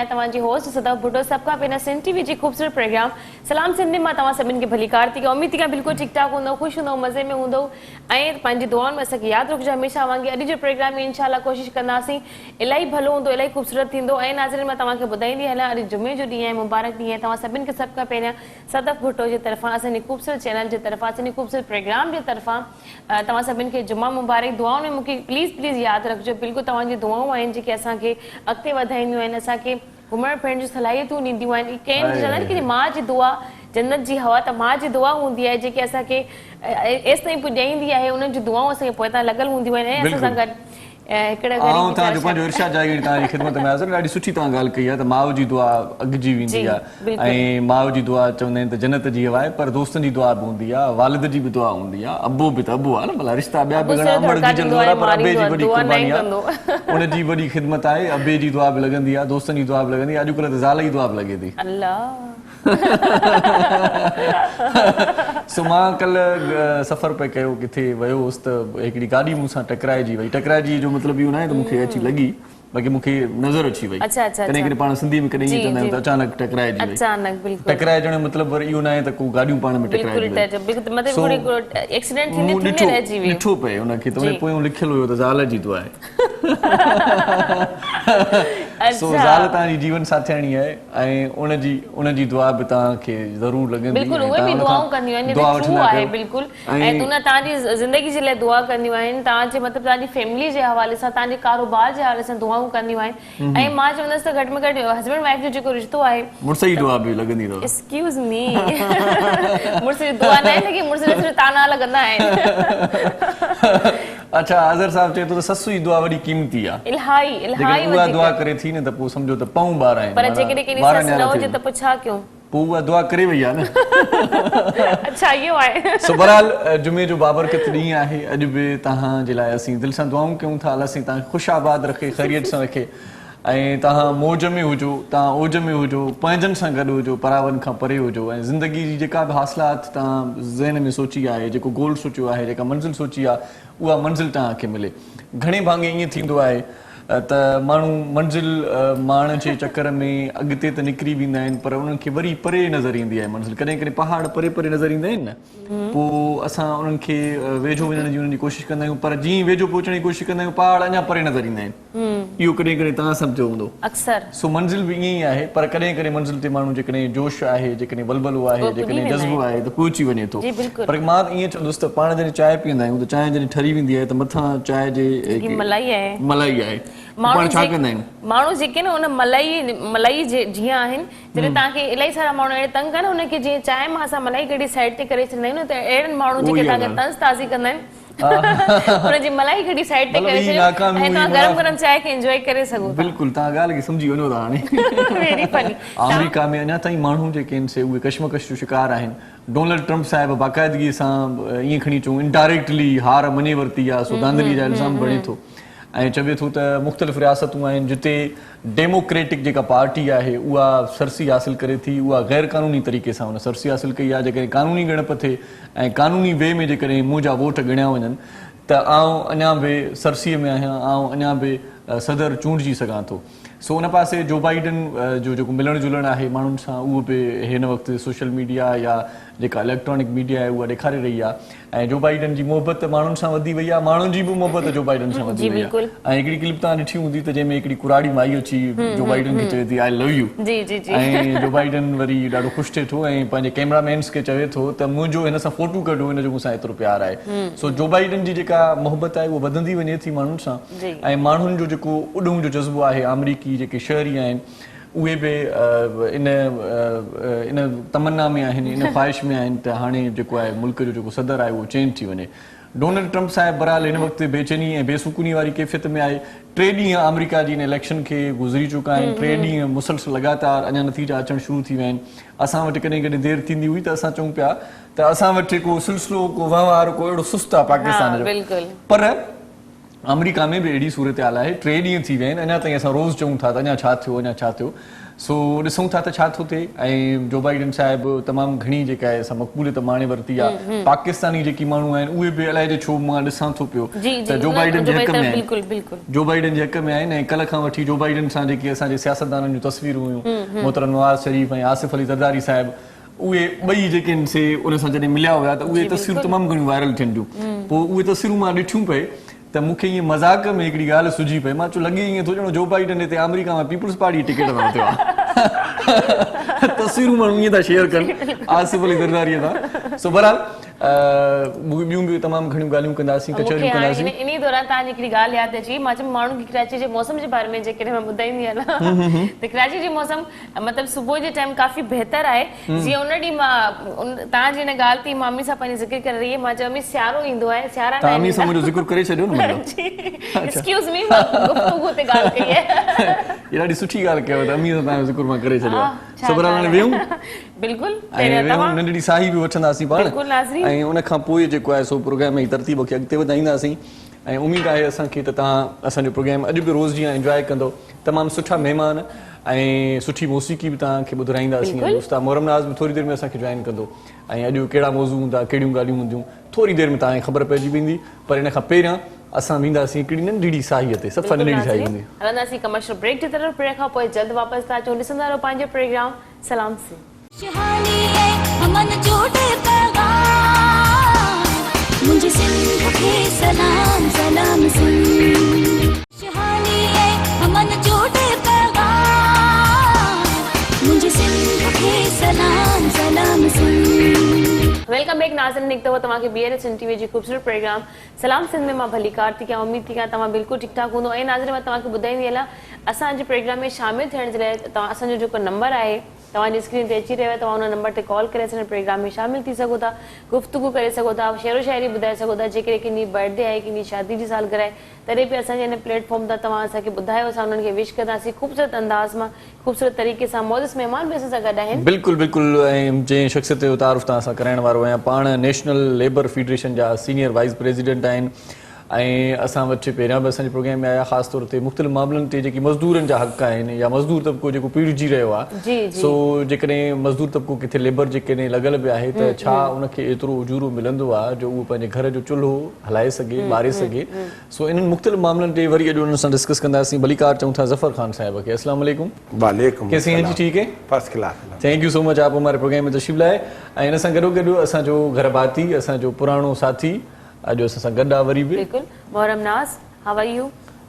आहियां तव्हांजी होस्ट सदा भुट्टो सबका पहिरियां सिंध टीवी जी ख़ूबसूरत प्रोग्राम सलाम सिंध में मां तव्हां सभिनि खे भलीकार थी कयां। उम्मीद थी कयां बिल्कुलु ठीकु ठाक हूंदो, ख़ुशि हूंदो, मज़े में हूंदो ऐं पंहिंजी दुआउनि में असांखे यादि रखिजो हमेशह वांगुरु। अॼु जे प्रोग्राम में इंशाअल्लाह कोशिशि कंदासीं इलाही भलो हूंदो, इलाही ख़ूबसूरत थींदो। ऐं नाज़रीन मां तव्हांखे ॿुधाईंदी हलां अॼु जुमे जो ॾींहुं आहे, मुबारक ॾींहुं आहे तव्हां सभिनि खे। सभ खां पहिरियां सदफ़ भुट्टो जे तरफ़ां असांजे ख़ूबसूरत चैनल जे तरफ़ां असांजे ख़ूबसूरत प्रोग्राम जे तरफ़ां तव्हां सभिनि खे जुमा मुबारक। दुआउनि में मूंखे प्लीज़ यादि रखिजो, बिल्कुलु तव्हांजी दुआऊं आहिनि जेके असांखे अॻिते वधाईंदियूं आहिनि, असांखे घुमण फिरण जूं सलाहियतूं ॾींदियूं आहिनि। कंहिं चवंदा आहिनि कि माउ जी दुआ जन्नत जी हवा, त माउ जी दुआ हूंदी आहे जेके असांखे एसि ताईं पुॼाईंदी आहे, उन्हनि जूं दुआऊं असांखे पोइ लॻल हूंदियूं आहिनि। ऐं असां सां गॾु तव्हांजो पंहिंजो इर्शाद जागीर तव्हांजी ख़िदमत में हाज़िर। ॾाढी सुठी तव्हां ॻाल्हि कई आहे त माउ जी दुआ अॻिजी वेंदी आहे ऐं माउ जी दुआ चवंदा आहिनि त जन्नत जी हवा आहे, पर दोस्तनि जी दुआ बि हूंदी आहे, वालिद जी बि दुआ हूंदी आहे, अबो बि त अबो आहे न, भला रिश्ता ॿिया बि घणा अमड़ जी जंदो आहे, पर अबे जी वॾी कुर्बानी आहे, उनजी वॾी ख़िदमत आहे। अबे जी दुआ बि लॻंदी आहे, दोस्तनि जी दुआ बि लॻंदी आहे, अॼुकल्ह त ज़ाल जी दुआ बि लॻे थी। सो मां कल्ह सफ़र पे कयो, किथे वियो हुउसि त हिकिड़ी गाॾी मूंसां टकराइजी वई। टकराइजी जो मतिलबु इहो न आहे त मूंखे अची लॻी, बाक़ी मूंखे नज़र अची वई। कॾहिं कॾहिं पाण सिंधी में कॾहिं ईअं चवंदा आहियूं त अचानक टकराइजी वई। टकराइजण जो मतिलबु वरी इहो न आहे त को गाॾियूं पाण में टकराइजी ॾिठो पए हुनखे, त उन पोयों लिखियलु हुयो त ज़ाल जी दुआ आहे। सो ज़ाल तव्हांजी जीवन साथियाणी आहे ऐं उनजी दुआ बि तव्हांखे ज़रूरु लॻंदी। ज़िंदगी जे लाइ दुआ कंदियूं आहिनि, तव्हांजे मतिलबु तव्हांजी फैमिली जे हवाले सां, तव्हांजे कारोबार जे हवाले सां दुआऊं कंदियूं आहिनि। ऐं मां चवंदसि त घटि में घटि हस्बैंड वाइफ जो जेको रिश्तो आहे, मुड़ुस जी दुआ बि लॻंदी अथव। एक्सक्यूज़ मी, मुड़ुस जी दुआ न आहे कि मुड़ुस सिर्फ़ु ताना लॻंदा आहिनि। अच्छा, अज़हर साहब चए थो त ससु जी दुआ वॾी कीमती आहे। इलाही उहा दुआ करे थी न त पोइ सम्झो त पऊं ॿार आहिनि, पर जेकॾहिं केॾी ससु न हुजे त पोइ छा कयूं? पोइ उहा दुआ करे वई आहे न। अच्छा, इहो आहे। सो बहरहाल जुमे जो बाबरकत ॾींहुं आहे। अॼु बि तव्हांजे लाइ असीं दिलि सां दुआऊं कयूं था, अलाह साईं तव्हांखे ख़ुशि आबाद रखे, ख़ैरियत सां रखे ऐं तव्हां मौज में हुजो, तव्हां ओज में हुजो, पंहिंजनि सां गॾु हुजो, परावनि खां परे हुजो ऐं ज़िंदगी जी जेका बि हासिलात तव्हां ज़हन में सोची आहे, जेको गोल सोचियो आहे, जेका मंज़िल सोची आहे, उहा मंज़िल तव्हांखे मिले। घणे भाङे ईअं थींदो आहे त माण्हू मंज़िल माण जे चकर में अॻिते त निकिरी वेंदा आहिनि, पर उन्हनि खे वरी परे नज़र ईंदी आहे मंज़िल। कॾहिं कॾहिं पहाड़ परे परे नज़र ईंदा आहिनि न, पोइ असां उन्हनि खे वेझो वञण जी उन्हनि जी कोशिशि कंदा आहियूं, पर जीअं वेझो पहुचण जी कोशिशि कंदा आहियूं पहाड़ अञा परे नज़र ईंदा आहिनि। इहो कॾहिं कॾहिं तव्हां सम्झो हूंदो अक्सर। सो मंज़िल बि ईअं ई आहे, पर कॾहिं कॾहिं मंज़िल ते माण्हू जेकॾहिं जोश आहे, जेकॾहिं बलबलो आहे, जेकॾहिं जज़्बो आहे त पहुची वञे थो। पर मां ईअं चवंदुसि त पाण जॾहिं चांहि पीअंदा आहियूं त चांहि जॾहिं ठरी वेंदी आहे त मथां चांहि जे मलाई आहे, माण्हू जेके न उन मलाई जीअं आहिनि, जॾहिं तव्हांखे इलाही सारा माण्हू अहिड़े तंग कनि उनखे जीअं चांहि मां असां मलाई कढी साइड ते करे छॾींदा आहियूं, त अहिड़नि माण्हू जेके तव्हांखे तंज़ ताज़ी कंदा आहिनि उनजी मलाई कढी साइड ते करे छॾियो ऐं तव्हां गरम गरम चांहि खे एंजॉय करे सघो। बिल्कुलु, तव्हां ॻाल्हि खे सम्झी वञो था। हाणे अमेरिका में अञा ताईं माण्हू जेके आहिनि से उहे कशमकश जो शिकार आहिनि। डोनाल्ड ट्रम्प साहिब बाक़ाइदगीअ सां ईअं खणी अचूं इनडायरेक्टली हार मञे वरिती आहे, सो धांधलीअ जा इल्ज़ाम बणे थो ऐं चवे थो त मुख़्तलिफ़ रियासतूं आहिनि जिते डेमोक्रेटिक जेका पार्टी आहे उहा सरसी हासिल करे थी, उहा गैर क़ानूनी तरीक़े सां उन सरसी हासिल कई आहे। जेकॾहिं क़ानूनी ॻणप थिए ऐं क़ानूनी वे में जेकॾहिं मुंहिंजा वोट ॻणिया वञनि त आउं अञा बि सरसीअ में आहियां, आउं अञा बि सदर चूंडिजी सघां थो। सो उन पासे जो बाइडन जो जेको मिलणु जुलणु आहे माण्हुनि सां, उहो बि हिन वक़्तु सोशल मीडिया या जेका इलेक्ट्रॉनिक मीडिया आहे उहा ॾेखारे रही आहे ऐं जो बाइडन जी मोहबत माण्हुनि सां वधी वई आहे, माण्हुनि जी बि मोहबत जो बाइडन सां वधी वई आहे। ऐं हिकिड़ी क्लिप तव्हां ॾिठी हूंदी त जंहिंमें हिकिड़ी कुराड़ी माई अची जो बाइडन खे चवे थी आई लव यू, ऐं जो बाइडन वरी ॾाढो ख़ुशि थिए थो ऐं पंहिंजे कैमरामैन्स खे चवे थो त मुंहिंजो हिन सां फोटो कढो, हिन जो मूंसां एतिरो प्यार आहे। सो जो बाइडन जी जेका मोहबत आहे उहा वधंदी वञे थी माण्हुनि सां ऐं माण्हुनि जो जेको उॾूम जो जज़्बो आहे, अमरीकी जेके शहरी आहिनि उहे बि इन तमन्ना में आहिनि, इन ख़्वाहिश में आहिनि त हाणे जेको आहे मुल्क जो जेको सदर आहे उहो चेंज थी वञे। डोनाल्ड ट्रम्प साहिब बहरहाल हिन वक़्तु बेचैनी ऐं बेसुकूनी वारी कैफ़ियत में आहे। 3 ॾींहं अमेरिका जी इन इलेक्शन खे गुज़री चुका आहिनि, 3 ॾींहं मुसलसल लगातार अञा नतीजा अचणु शुरू थी विया आहिनि। असां वटि कॾहिं कॾहिं देरि थींदी हुई त असां चऊं पिया त असां वटि को सिलसिलो को वहिंवार को अहिड़ो सुस्तु आहे पाकिस्तान जो, पर अमेरिका में बि अहिड़ी सूरत हाल आहे। 3 ॾींहं थी विया आहिनि, अञा ताईं असां रोज़ चऊं था त अञा छा थियो, अञा छा थियो। सो ॾिसूं था त छा थो थिए ऐं जो बाइडन साहिबु तमामु घणी जेका आहे असां मक़बूलियत माणे वरिती आहे पाकिस्तानी जेकी माण्हू आहिनि उहे बि अलाए छो मां ॾिसां थो पियो त जो बाइडन जे हक़ में आहिनि जो बाइडन जे हक़ में आहिनि ऐं कल्ह खां वठी जो बाइडन सां जेकी असांजे सियासतदाननि जूं तस्वीरूं हुयूं मोहतरम नवाज़ शरीफ़ ऐं आसिफ अली ज़रदारी साहिबु उहे ॿई जेके आहिनि से उन सां जॾहिं मिलिया हुया त उहे तस्वीरूं तमामु घणियूं वायरल थियनि थियूं पोइ उहे तस्वीरूं मां ॾिठियूं पए त मूंखे ईअं मज़ाक में हिकिड़ी ॻाल्हि सुझी पई मां चयो लॻे ईअं थो ॼणो जो बाइडन हिते अमेरिका मां पीपुल्स पार्टी टिकट वरितो आहे तस्वीरूं माण्हू ईअं था शेयर कनि आसिफ अली ज़रदारीअ सां सो बहरहाल ॿियूं बि तमामु घणियूं ॻाल्हियूं कंदासीं कचहरियूं कंदासीं इन दौरान तव्हांजी हिकिड़ी ॻाल्हि यादि अची मां चयो माण्हू खे कराची जे मौसम जे बारे में जेकॾहिं मां ॿुधाईंदी आहियां न त कराची जो मौसम मतिलबु सुबुह जे टाइम काफ़ी बहितर आहे जीअं उन ॾींहुं मां तव्हांजी हिन ॻाल्हि थी मां अम्मी सां पंहिंजी ज़िक्र करे रही मां चयो अम्मी सियारो ईंदो आहे सियारा तव्हां अम्मी सां मुंहिंजो ज़िक्र करे छॾियो न मतिलबु एक्सक्यूज़ मी मां गुफ़्तगू ते ॻाल्हि कई आहे इहा ॾाढी सुठी ॻाल्हि कयव त अम्मी सां तव्हांजो ज़िक्र मां करे छॾियो आहे सो बहरहाल हाणे वेहूं बिल्कुलु ऐं नंढड़ी साही बि वठंदासीं पाण ऐं उन खां पोइ जेको आहे सो प्रोग्राम जी तरतीब खे अॻिते वधाईंदासीं ऐं उमेदु आहे असांखे त तव्हां असांजो प्रोग्राम अॼु बि रोज़ जीअं एंजॉय कंदो तमामु सुठा महिमान ऐं सुठी मौसीक़ी बि तव्हांखे ॿुधाईंदासीं उस्ताद मोहरम नाज़ बि थोरी देरि में असांखे जॉइन कंदो ऐं अॼु कहिड़ा मौज़ू हूंदा कहिड़ियूं ॻाल्हियूं हूंदियूं थोरी देरि में तव्हांखे ख़बर पइजी वेंदी पर इन खां पहिरियां असां वेंदासीं हिकिड़ी नंढड़ी साहीअ ते सफ़ा नंढड़ी साही हूंदी हलंदासीं कमर्शियल ब्रेक जी तरफ़ ब्रेक खां पोइ जल्द वापसि था अचूं ॾिसंदा रहो पंहिंजो प्रोग्राम सलाम से मुझे सिंध के सलाम सलाम शहानी है अमन जोड़े पैगाम मुझे सिंध के सलाम सलाम वेलकम बैक नाज़रीन निकतो तव्हांखे BNS टीवी जी ख़ूबसूरत प्रोग्राम सलाम सिंध में मां भली कार थी कयां उम्मीद थी कयां तव्हां बिल्कुलु ठीकु ठाक हूंदो ऐं नाज़रीन मां तव्हांखे ॿुधाईंदी हलां असांजे प्रोग्राम में शामिल थियण जे लाइ तव्हां असांजो जेको नंबर आहे तव्हांजी स्क्रीन ते अची रहियो आहे तव्हां उन नंबर ते कॉल करे असांजे प्रोग्राम में शामिल थी सघो था गुफ़्तगू करे सघो था शेरो शाइरी ॿुधाए सघो था जेकॾहिं कंहिंजी बर्थडे आहे कंहिंजी शादी जी सालगिरह आहे तॾहिं बि असांजे हिन प्लेटफॉर्म तां तव्हां असांखे ॿुधायो असां उन्हनि खे विश कंदासीं ख़ूबसूरत अंदाज़ मां ख़ूबसूरत तरीक़े सां मौजूद महिमान बि असां सां गॾु आहिनि बिल्कुलु बिल्कुलु ऐं जंहिं शख़्सियत जो तारुफ़ तव्हां सां कराइण वारो आहियां पाण नेशनल लेबर फेडरेशन जा सीनियर वाइस प्रेसिडेंट आहिनि ऐं असां वटि पहिरियां बि असांजे प्रोग्राम में आया ख़ासि तौर ते मुख़्तलिफ़ मामलनि ते जेकी मज़दूरनि जा हक़ आहिनि या मज़दूर तबिको जेको पीड़िजी रहियो आहे सो जेकॾहिं मज़दूर तबिको किथे लेबर जेकॾहिं लॻल बि आहे त छा उनखे एतिरो उजूरो मिलंदो आहे जो उहो पंहिंजे घर जो चुल्हो हलाए सघे ॿारे सघे सो इन्हनि मुख़्तलिफ़ मामलनि ते वरी अॼु उन्हनि सां डिस्कस कंदासीं भलीकार चऊं था ज़फ़र ख़ान साहिब खे अस्सलाम वालेकुम वालेकुम कैसे हैं जी ठीक है first class thank you so much आप हमारे प्रोग्राम में तशरीफ़ लाए ऐं इन सां गॾोगॾु असांजो घर भाती असांजो पुराणो साथी अॼु असां सां गॾु आहे वरी बि बिल्कुलु मोहरम Naz how are you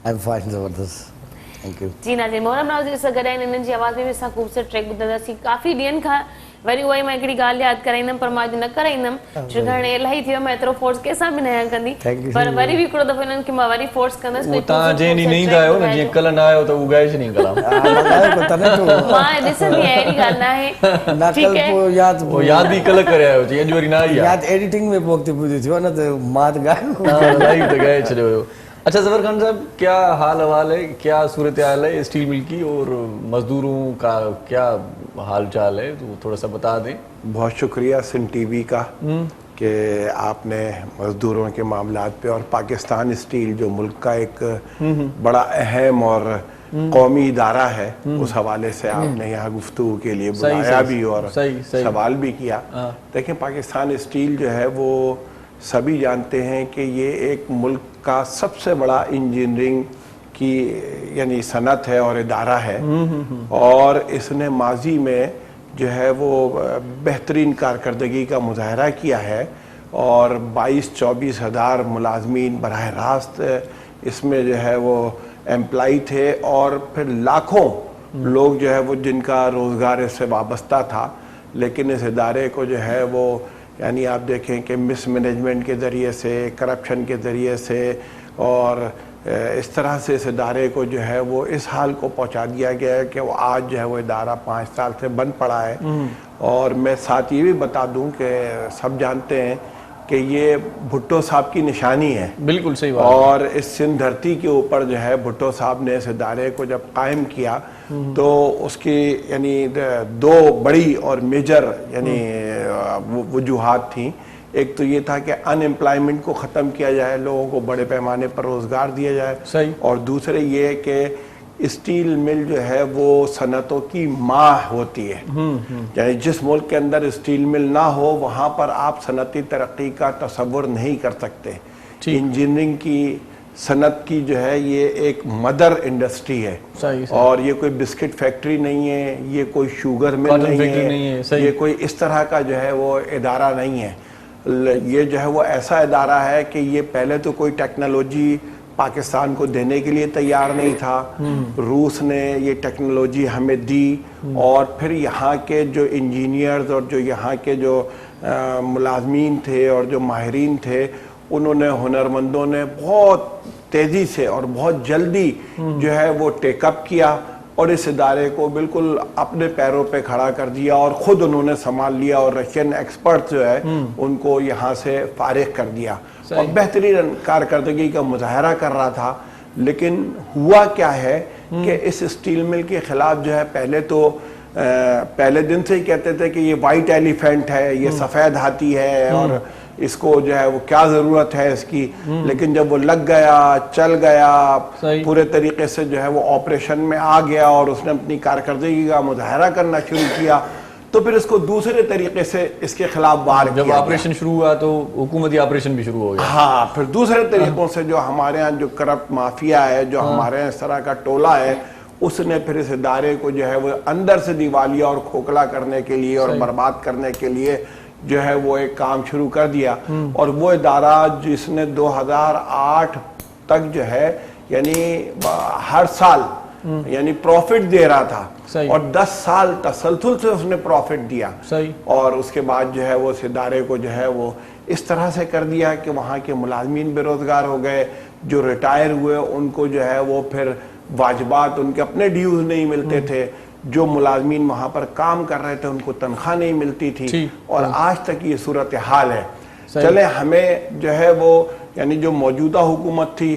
I am fine ज़बरदस्त थैंक यू जी नाज़रीन मोहरम नाज़ जी सां गॾु आहिनि इन्हनि जी आवाज़ में बि असां ख़ूबसूरत ट्रैक ॿुधंदासीं काफ़ी ॾींहंनि खां वरी उहा ई मां हिकिड़ी ॻाल्हि यादि कराईंदमि पर मां अॼु न कराईंदमि छो हाणे इलाही थी वियो मां एतिरो फोर्स कंहिंसां बि न आहियां कंदी पर वरी बि हिकिड़ो दफ़ो इन्हनि खे मां वरी फोर्स कंदसि तव्हां जंहिं ॾींहुं न ईंदा आहियो न जीअं कल्ह न आयो त उगाए छॾीं कलाम मां ॾिसंदी आहियां अहिड़ी ॻाल्हि न आहे ठीकु आहे यादि ई कल्ह करे आयो जी अॼु वरी न आई आहे यादि एडिटिंग में पोइ अॻिते ॿुधी थियो न त मां त लाइव त ॻाए छॾियो हुयो अच्छा ज़फ़र खान साहब क्या हाल हवाल है क्या सूरत हाल है स्टील मिल की और मजदूरों का क्या हाल चाल है तो थोड़ा सा बता दें बहुत शुक्रिया सिंध टीवी का कि आपने मजदूरों के मामलात पे और पाकिस्तान स्टील जो मुल्क का एक बड़ा अहम और कौमी इदारा है उस हवाले से आपने यहाँ गुफ्तगू के लिए बुलाया भी और सवाल भी किया। देखिए पाकिस्तान स्टील जो है वो सभी जानते हैं कि ये एक मुल्क का सबसे बड़ा इंजीनियरिंग की यानी सनत है और इदारा है और इसने माजी में जो है वो बेहतरीन कारकर्दगी का मुजाहरा किया है और 22-24 हज़ार मुलाजमीन बराह रास्त इसमें जो है वो एम्प्लॉय थे और फिर लाखों लोग जो है वो जिनका रोज़गार इससे वाबस्ता था लेकिन इस इदारे को जो है वो यानी आप देखें कि मिसमैनेजमेंट के ज़रिए से करप्शन के ज़रिए से और इस तरह से इस इदारे को जो है वो इस हाल को पहुंचा दिया गया है कि वो आज जो है वो इदारा 5 साल से बंद पड़ा है और मैं साथ ये भी बता दूं कि सब जानते हैं कि ये भुट्टो साहब की निशानी है। बिल्कुल सही बात और इस सिंध धरती के ऊपर जो है भुट्टो साहब ने इस इदारे को जब कायम किया तो उसकी यानी 2 बड़ी और मेजर यानी वजूहात थी। एक तो ये था कि अनएम्प्लॉयमेंट को ख़त्म किया जाए लोगों को बड़े पैमाने पर रोज़गार दिया जाए सही। और दूसरे ये कि स्टील मिल जो है वो सनतों की माँ होती है। यानी जिस मुल्क के अंदर स्टील मिल ना हो वहाँ पर आप सनती तरक्की का तसव्वुर नहीं कर सकते। इंजीनियरिंग की सनत की जो है ये एक मदर इंडस्ट्री है। सही। और ये कोई बिस्किट फैक्ट्री नहीं है, ये कोई शुगर मिल नहीं है, ये कोई इस तरह का जो है वो इदारा नहीं है। ये जो है वो ऐसा इदारा है कि ये पहले तो कोई टेक्नोलॉजी पाकिस्तान को देने के लिए तैयार नहीं था। रूस ने ये टेक्नोलॉजी हमें दी और फिर यहाँ के जो इंजीनियर्स और जो यहाँ के जो मुलाजमीन थे और जो माहिरीन थे, उन्होंने, हुनरमंदों ने बहुत तेज़ी से और बहुत जल्दी जो है वो टेकअप किया और इस इदारे को बिल्कुल अपने पैरों पे खड़ा कर दिया और ख़ुद उन्होंने संभाल लिया और रशियन एक्सपर्ट जो है उनको यहाँ से फारिग कर दिया और बेहतरीन कारकर्दगी का मुजाहरा कर रहा था। लेकिन हुआ क्या है कि इस स्टील मिल के ख़िलाफ़ जो है पहले दिन से ही कहते थे कि ये वाइट एलिफेंट है, ये सफ़ेद हाथी है और इसको जो है वो क्या ज़रूरत है इसकी। लेकिन जब वो लग गया, चल गया, पूरे तरीके से जो है वो ऑपरेशन में आ गया और उसने अपनी कारकर्दगी का मुजाहरा करना शुरू किया, तो फिर इसको दूसरे तरीके से इसके खिलाफ वार किया। जब ऑपरेशन शुरू हुआ तो हुकूमती ऑपरेशन भी शुरू हो गया। हाँ, फिर दूसरे तरीकों से जो हमारे यहाँ जो करप्ट माफिया है, जो हमारे यहाँ इस तरह का टोला है, उसने फिर इस इदारे को जो है वो अंदर से दिवालिया और खोखला करने के लिए और बर्बाद करने के लिए जो है वो एक काम शुरू कर दिया। और वो इदारा जिसने 2008 तक जो है यानी हर साल यानी प्रॉफिट दे रहा था और 10 साल तसलसल से उसने प्रॉफिट दिया। और उसके बाद जो है वो इस इदारे को जो है वो इस तरह से कर दिया कि वहाँ के मुलाजमीन बेरोजगार हो गए, जो रिटायर हुए उनको जो है वो फिर वाजबात, उनके अपने ड्यूज नहीं मिलते थे, जो मुलाजमीन वहाँ पर काम कर रहे थे उनको तनख्वाह नहीं मिलती थी और आज तक ये सूरत हाल है। चले हमें जो है वो यानी जो मौजूदा हुकूमत थी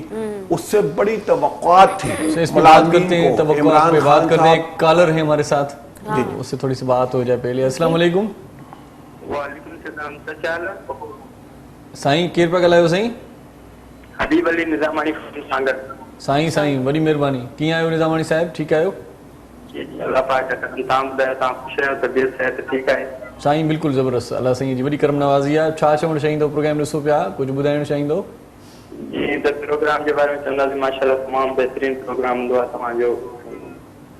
उससे बड़ी तवक्कुआत थी। मुलाजमीन को इमरान पे बात करते हैं, एक कॉलर है हमारे साथ, उससे थोड़ी सी बात हो जाए पहले। अस्सलाम वालेकुम। वालेकुम सलाम। साईं केर पिया ॻाल्हायो साईं? हबीब अली निज़ामानी सांगर। साईं वॾी महिरबानी। कीअं आहियो निज़ामानी साहिब, ठीकु आहियो? अल्लाह पाक का तमाम ख़ुश आहियो, तबियत सेहत ठीकु आहे? साईं बिल्कुलु ज़बरदस्त, अल्लाह साईं जी वॾी करम नवाज़ी आहे। छा चवणु चाहींदो, प्रोग्राम ॾिसो पिया, कुझु ॿुधाइणु चाहींदो? जी, त प्रोग्राम जे बारे में चवंदासीं माशाल्लाह तमामु बहितरीन प्रोग्राम हूंदो आहे। तव्हांजो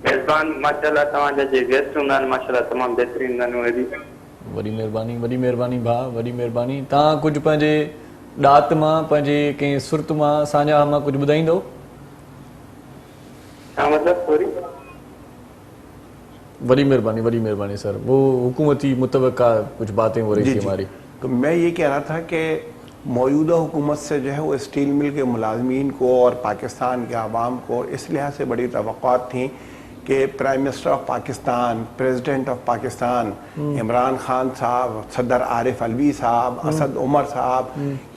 मेज़बान माशाल्लाह तव्हांजा जे गेस्ट हूंदा आहिनि माशाल्लाह तमामु बहितरीन हूंदा आहिनि। वॾी महिरबानी भाउ, वॾी महिरबानी। तव्हां कुझु पंहिंजे ॾात मां, पंहिंजे कंहिं सुरत मां, साझा मां कुझु ॿुधाईंदो? छा मतिलबु? सॉरी। बड़ी मेहरबानी सर। वो हुकूमती मुतवक्का कुछ बातें हो रही थी हमारी। तो मैं ये कह रहा था कि मौजूदा हुकूमत से जो है वो स्टील मिल के मुलाजमीन को और पाकिस्तान के आवाम को इस लिहाज से बड़ी तवक्कुआत थी कि prime minister of Pakistan, president of Pakistan Imran Khan साहब, सदर आरिफ अलवी साहब, असद उमर साहब,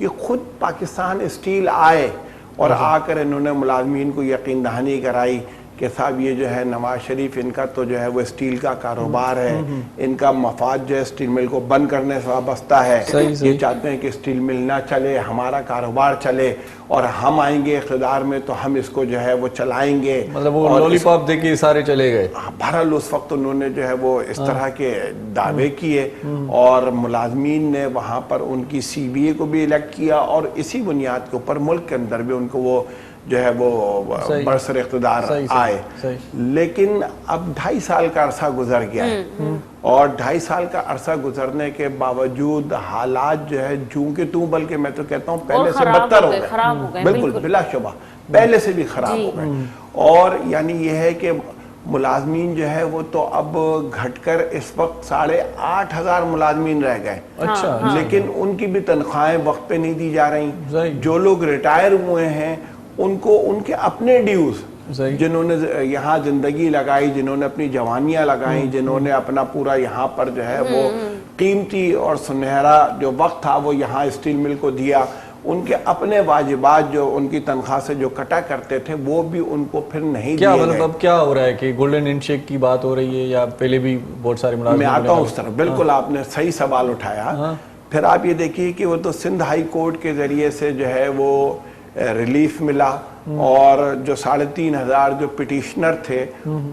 ये खुद पाकिस्तान स्टील आए और आकर इन्होंने मुलाजमीन को यकीन दहानी कराई कि साहब ये जो है नवाज शरीफ, इनका तो जो है वो स्टील का कारोबार है, इनका मफाद जो है स्टील मिल को बंद करने से वाबस्ता है। ये चाहते हैं कि स्टील मिल ना चले, हमारा कारोबार चले और हम आएंगे इक़्तिदार में तो हम इसको जो है वो चलाएंगे। मतलब वो लॉलीपॉप देके सारे चले गए। बहरहाल उस वक्त उन्होंने जो है वो इस तरह के दावे किए और मुलाजमीन ने वहाँ पर उनकी CBA को भी इलेक्ट किया और इसी बुनियाद के ऊपर मुल्क के अंदर भी उनको वो जो है वो बरसर इक़्तिदार आए। लेकिन अब 2.5 साल का अरसा गुजर गया है और 2.5 साल का अरसा गुजरने के बावजूद हालात जो है जूं के तूं, बल्कि मैं तो कहता हूँ पहले से बदतर हो गए। बिल्कुल बिलाशुबा पहले से भी खराब हो गए। और यानी ये है कि मुलाजमीन जो है वो तो अब घटकर इस वक्त 8,500 मुलाजमीन रह गए। अच्छा। लेकिन उनकी भी तनख्वाहें वक्त पे नहीं दी जा रही। जो लोग रिटायर हुए हैं उनको उनके अपने ड्यूज, जिन्होंने यहाँ जिंदगी लगाई, जिन्होंने अपनी जवानियां लगाई, जिन्होंने अपना पूरा यहाँ पर जो है वो कीमती और सुनहरा जो वक्त था वो यहाँ स्टील मिल को दिया, उनके अपने वाजिबात जो उनकी तनख्वाह से जो कटा करते थे वो भी उनको फिर नहीं दिए गए। मतलब अब क्या हो रहा है कि गोल्डन हैंडशेक की बात हो रही है या पहले भी बहुत सारे मुलाजिम? मैं आता हूँ उस तरफ। बिल्कुल आपने सही सवाल उठाया। फिर आप ये देखिए कि वो तो सिंध हाई कोर्ट के जरिए से जो है वो रिलीफ मिला और जो 3,500 जो पिटिशनर थे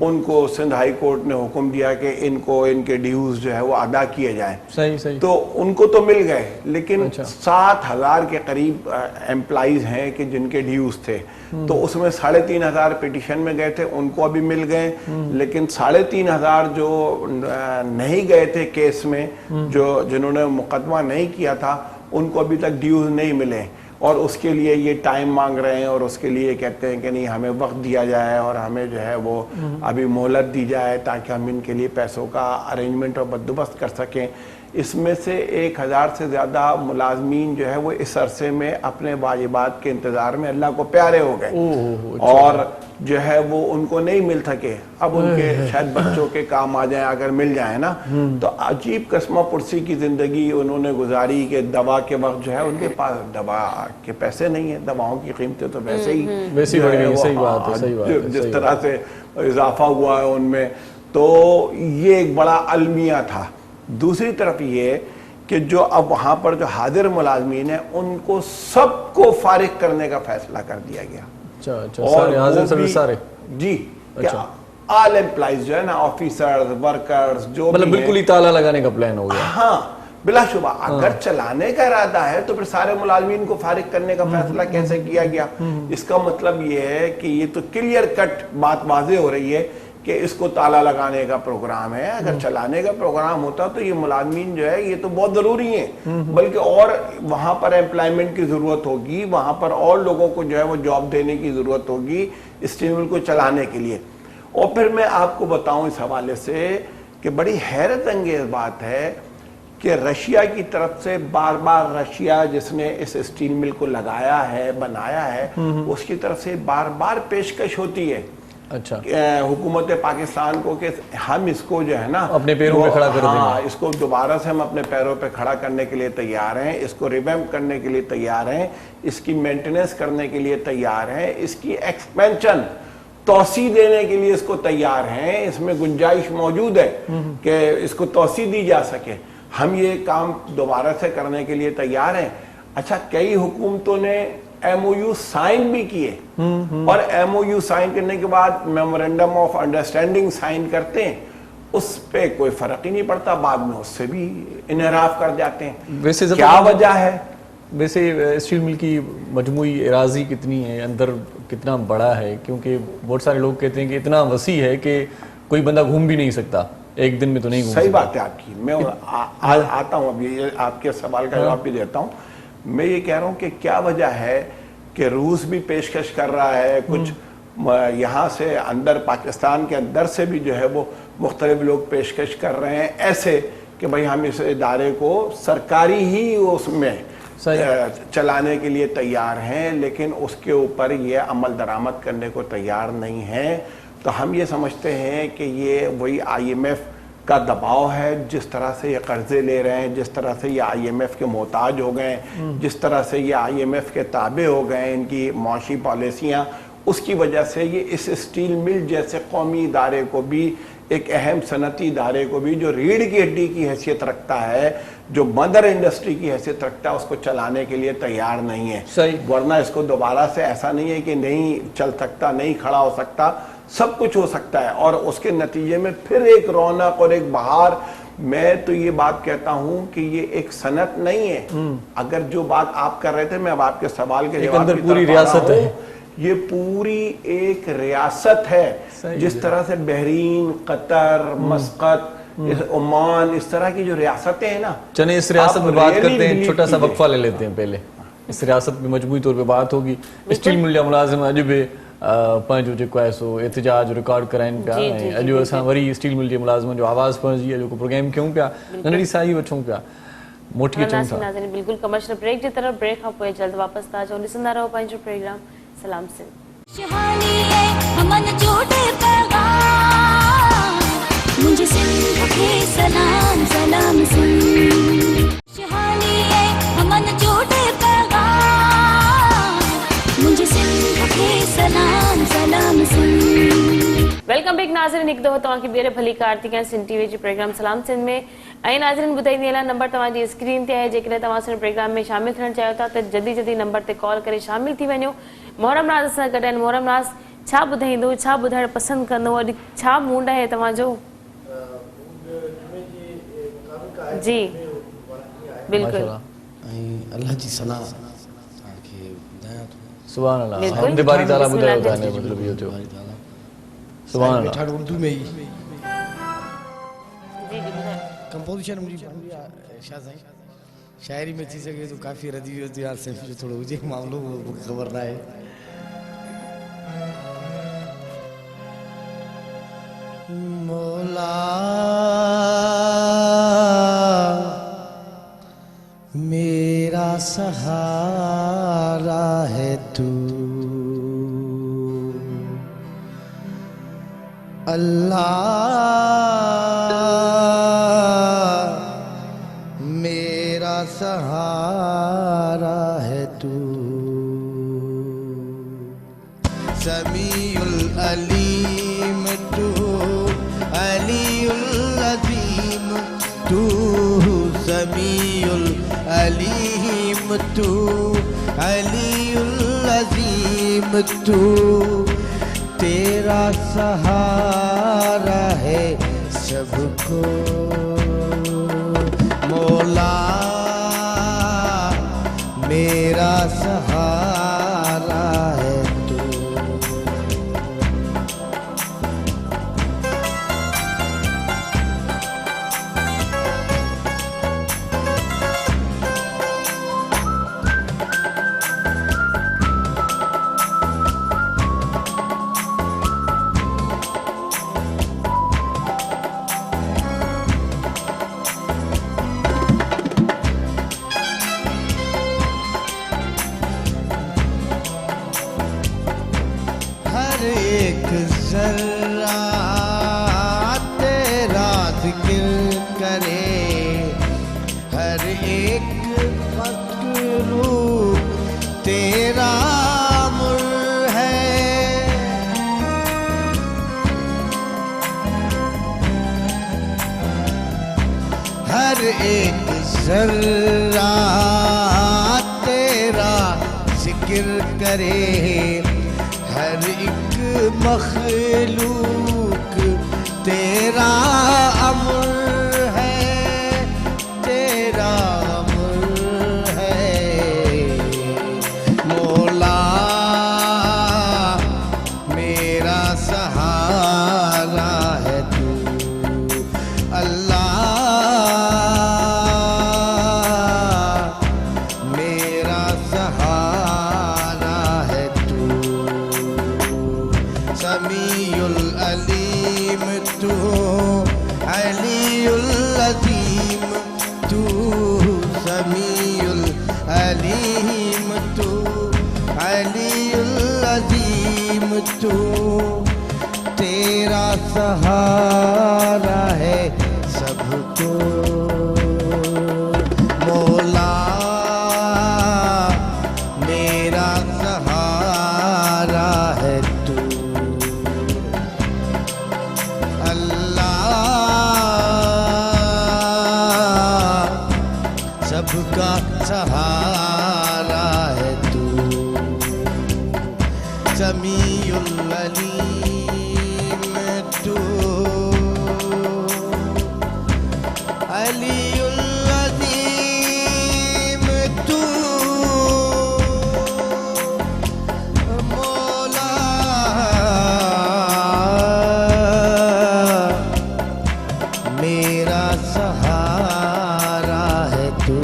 उनको सिंध हाई कोर्ट ने हुक्म दिया कि इनको इनके ड्यूज जो है वो अदा किए जाएं। सही सही। तो उनको तो मिल गए, लेकिन 7,000 के करीब एम्प्लॉइज हैं कि जिनके ड्यूज थे, तो उसमें 3,500 पिटिशन में गए थे, उनको अभी मिल गए, लेकिन 3,500 जो नहीं गए थे केस में, जो जिन्होंने मुकदमा नहीं किया था, उनको अभी तक ड्यूज नहीं मिले और उसके लिए ये टाइम मांग रहे हैं और उसके लिए कहते हैं कि नहीं हमें वक्त दिया जाए और हमें जो है वो अभी मोहलत दी जाए ताकि हम इनके लिए पैसों का अरेंजमेंट और बंदोबस्त कर सकें। इसमें से 1,000 से ज़्यादा मुलाजमीन जो है वो इस अरसे में अपने वाजिबात के इंतज़ार में अल्लाह को प्यारे हो गए और जो है वो उनको नहीं मिल सके। अब उनके शायद बच्चों के काम आ जाए, अगर मिल जाए ना, तो अजीब कस्मा पुरसी की ज़िंदगी उन्होंने गुजारी कि दवा के वक्त जो है उनके पास दवा के पैसे नहीं है, दवाओं की कीमतें तो वैसे ही बढ़ गई। सही बात है, सही बात है, जिस तरह से इजाफा हुआ है उनमें, तो ये एक बड़ा अलमिया था। दूसरी तरफ ये कि जो अब वहां पर जो हाजिर मुलाजमीन है उनको सबको फारिग करने का फैसला कर दिया गया। और सारे जी, ऑल एम्प्लॉइज जो है ना, ऑफिसर्स, वर्कर्स, जो मतलब बिल्कुल ही ताला लगाने का प्लान हो गया। हाँ बिलाशुबा, अगर चलाने का इरादा है तो फिर सारे मुलाजमीन को फारिग करने का फैसला कैसे किया गया? इसका मतलब ये है कि ये तो क्लियर कट बात वाज़ेह हो रही है कि इसको ताला लगाने का प्रोग्राम है। अगर चलाने का प्रोग्राम होता तो ये मुलाजमीन जो है ये तो बहुत ज़रूरी है, बल्कि और वहाँ पर एम्प्लॉयमेंट की ज़रूरत होगी, वहाँ पर और लोगों को जो है वो जॉब देने की ज़रूरत होगी स्टील मिल को चलाने के लिए। और फिर मैं आपको बताऊँ इस हवाले से कि बड़ी हैरत अंगेज़ बात है कि रशिया की तरफ से बार बार, रशिया जिसने इस स्टील मिल को लगाया है, बनाया है, उसकी तरफ से बार बार पेशकश होती है अच्छा हुकूमत पाकिस्तान को कि हम इसको जो है ना अपने पैरों पे खड़ा कर देंगे। हाँ, इसको दोबारा से हम अपने पैरों पे खड़ा करने के लिए तैयार हैं, इसको रिवैम्प करने के लिए तैयार हैं, इसकी मेंटेनेंस करने के लिए तैयार हैं, इसकी एक्सपेंशन तोसी देने के लिए इसको तैयार हैं, इसमें गुंजाइश मौजूद है कि इसको तोसी दी जा सके, हम ये काम दोबारा से करने के लिए तैयार हैं। अच्छा, कई हुकूमतों ने MOU साइन भी किए और MOU साइन करने के बाद मेमोरेंडम ऑफ अंडरस्टैंडिंग साइन करते हैं, उस पे कोई फर्क ही नहीं पड़ता, बाद में उससे भी इनहराफ कर जाते हैं। वैसे क्या वजह है? वैसे स्टील मिल की मजमूई एराजी कितनी है, अंदर कितना बड़ा है? क्योंकि बहुत सारे लोग कहते हैं कि इतना वसी है कि कोई बंदा घूम भी नहीं सकता, एक दिन में तो नहीं घूम सकता। सही बात है आपकी। मैं आता हूँ, अभी आपके सवाल का जवाब भी देता हूँ। मैं ये कह रहा हूँ कि क्या वजह है कि रूस भी पेशकश कर रहा है, कुछ यहाँ से अंदर, पाकिस्तान के अंदर से भी जो है वो मुख्तलिफ लोग पेशकश कर रहे हैं ऐसे कि भाई हम इस इदारे को सरकारी ही उसमें चलाने के लिए तैयार हैं, लेकिन उसके ऊपर ये अमल दरामद करने को तैयार नहीं है। तो हम ये समझते हैं कि ये वही IMF का दबाव है, जिस तरह से ये कर्जे ले रहे हैं, जिस तरह से ये IMF के मोहताज हो गए, जिस तरह से ये IMF के ताबे हो गए, इनकी माशी पॉलिसियाँ, उसकी वजह से ये इस स्टील मिल जैसे कौमी इदारे को भी, एक अहम सनती इदारे को भी, जो रीढ़ की हड्डी की हैसियत रखता है, जो मदर इंडस्ट्री की हैसियत रखता है, उसको चलाने के लिए तैयार नहीं है। सही। वरना इसको दोबारा से ऐसा नहीं है कि नहीं चल सकता, नहीं खड़ा हो सकता, सब कुछ हो सकता है और उसके नतीजे में फिर एक रौनक और एक बहार। मैं तो ये बात कहता हूं कि ये एक सनत नहीं है। अगर जो बात आप कर रहे थे, मैं अब आपके सवाल के जवाब की पूरी रियासत है, ये पूरी एक रियासत है। जिस तरह से बहरीन, कतर, मस्कत, ओमान, इस तरह की जो रियासतें हैं ना, चलिए इस रियासत में बात करते हैं, छोटा सा वक्फा ले लेते हैं पहले। इस रियासत में मजबूरी तौर पे बात होगी। स्टील मिल जा मुलाजिम अॼु पंहिंजो जेको आहे सो एहतिजाज रिकॉर्ड कराइनि पिया ऐं अॼु असां वरी स्टील मिल जे मुलाज़िमनि जो आवाज़ पणिजी जेको प्रोग्राम कयूं पिया, नंढड़ी साई वठूं पिया, मोटी अचूं था। बिल्कुल कमर्शियल ब्रेक जी तरफ, ब्रेक खां पोइ जल्द वापसि था अचूं। ॾिसंदा रहो पंहिंजो प्रोग्राम सलाम सिंध। मुझे सिंध के सलाम सलाम सिंध, शहानी है अमन जोड़े पैगाम, मुझे सिंध के सलाम सलाम सिंध। वेलकम बैक नाज़रीन, हिकु दफ़ो तव्हांखे ॿीहर भली कारती कयां सिंध टीवी जे प्रोग्राम सलाम सिंध में। ऐं नाज़रीन ॿुधाईंदी हलां नंबर तव्हांजी स्क्रीन ते आहे जेकॾहिं तव्हां असांजे प्रोग्राम में शामिल थियणु चाहियो था त जल्दी जल्दी नंबर ते कॉल करे शामिल थी वञो। मोहरम नाज़ असां गॾु आहिनि। मोहरम नाज़ छा ॿुधाईंदो, छा ॿुधाइणु पसंदि कंदो, अॼु छा मूड आहे तव्हांजो? जी बिल्कुलु अल्लाह जी सलाह तव्हांखे ॿुधायां थो। सुभान अल्लाह, बिल्कुलु। हमद बारी ताला ॿुधायो बिस्मिल्लाह। था मतलब इहो थियो। सुभान अल्लाह। ठाड़ उर्दू में ही जी जी ॿुधायो। कंपोजिशन मुंहिंजी पंहिंजी आहे छा साईं, शाइरी में थी सघे तो काफ़ी रधी वियो थियो यार, सिर्फ़ जो थोरो हुजे मामिलो उहो मूंखे ख़बर न आहे। मौला मेरा सहारा है तू, अल्लाह मेरा सहारा है तू, समीउल अलीम तू, अलीउल अज़ीम तू, समीउल अलीम तू, अलीउल अज़ीम तू, तेरा सहारा है सबको मौला मेरा सहारा है तू। हर एक जर्रा तेरा जिक्र करे, हर एक मकरू तेरा अमर है, हर एक जर्रा तेरा जिक्र करे, हर एक मखलूक तेरा अमर है, तेरा अमर है, मौला मेरा सहारा है तू, अल्लाह मेरा सहारा है तू, समीउल अलीम तू, अलीउल अज़ीम तू, समीउल अलीम तू, अलीउल अज़ीम तू, तेरा सहारा है सबको मौला मेरा सहारा है तू, अल्लाह सबका सहारा है तू, समीउल अलीम तू, अलीउल अज़ीम तू, मौला मेरा सहारा है तू,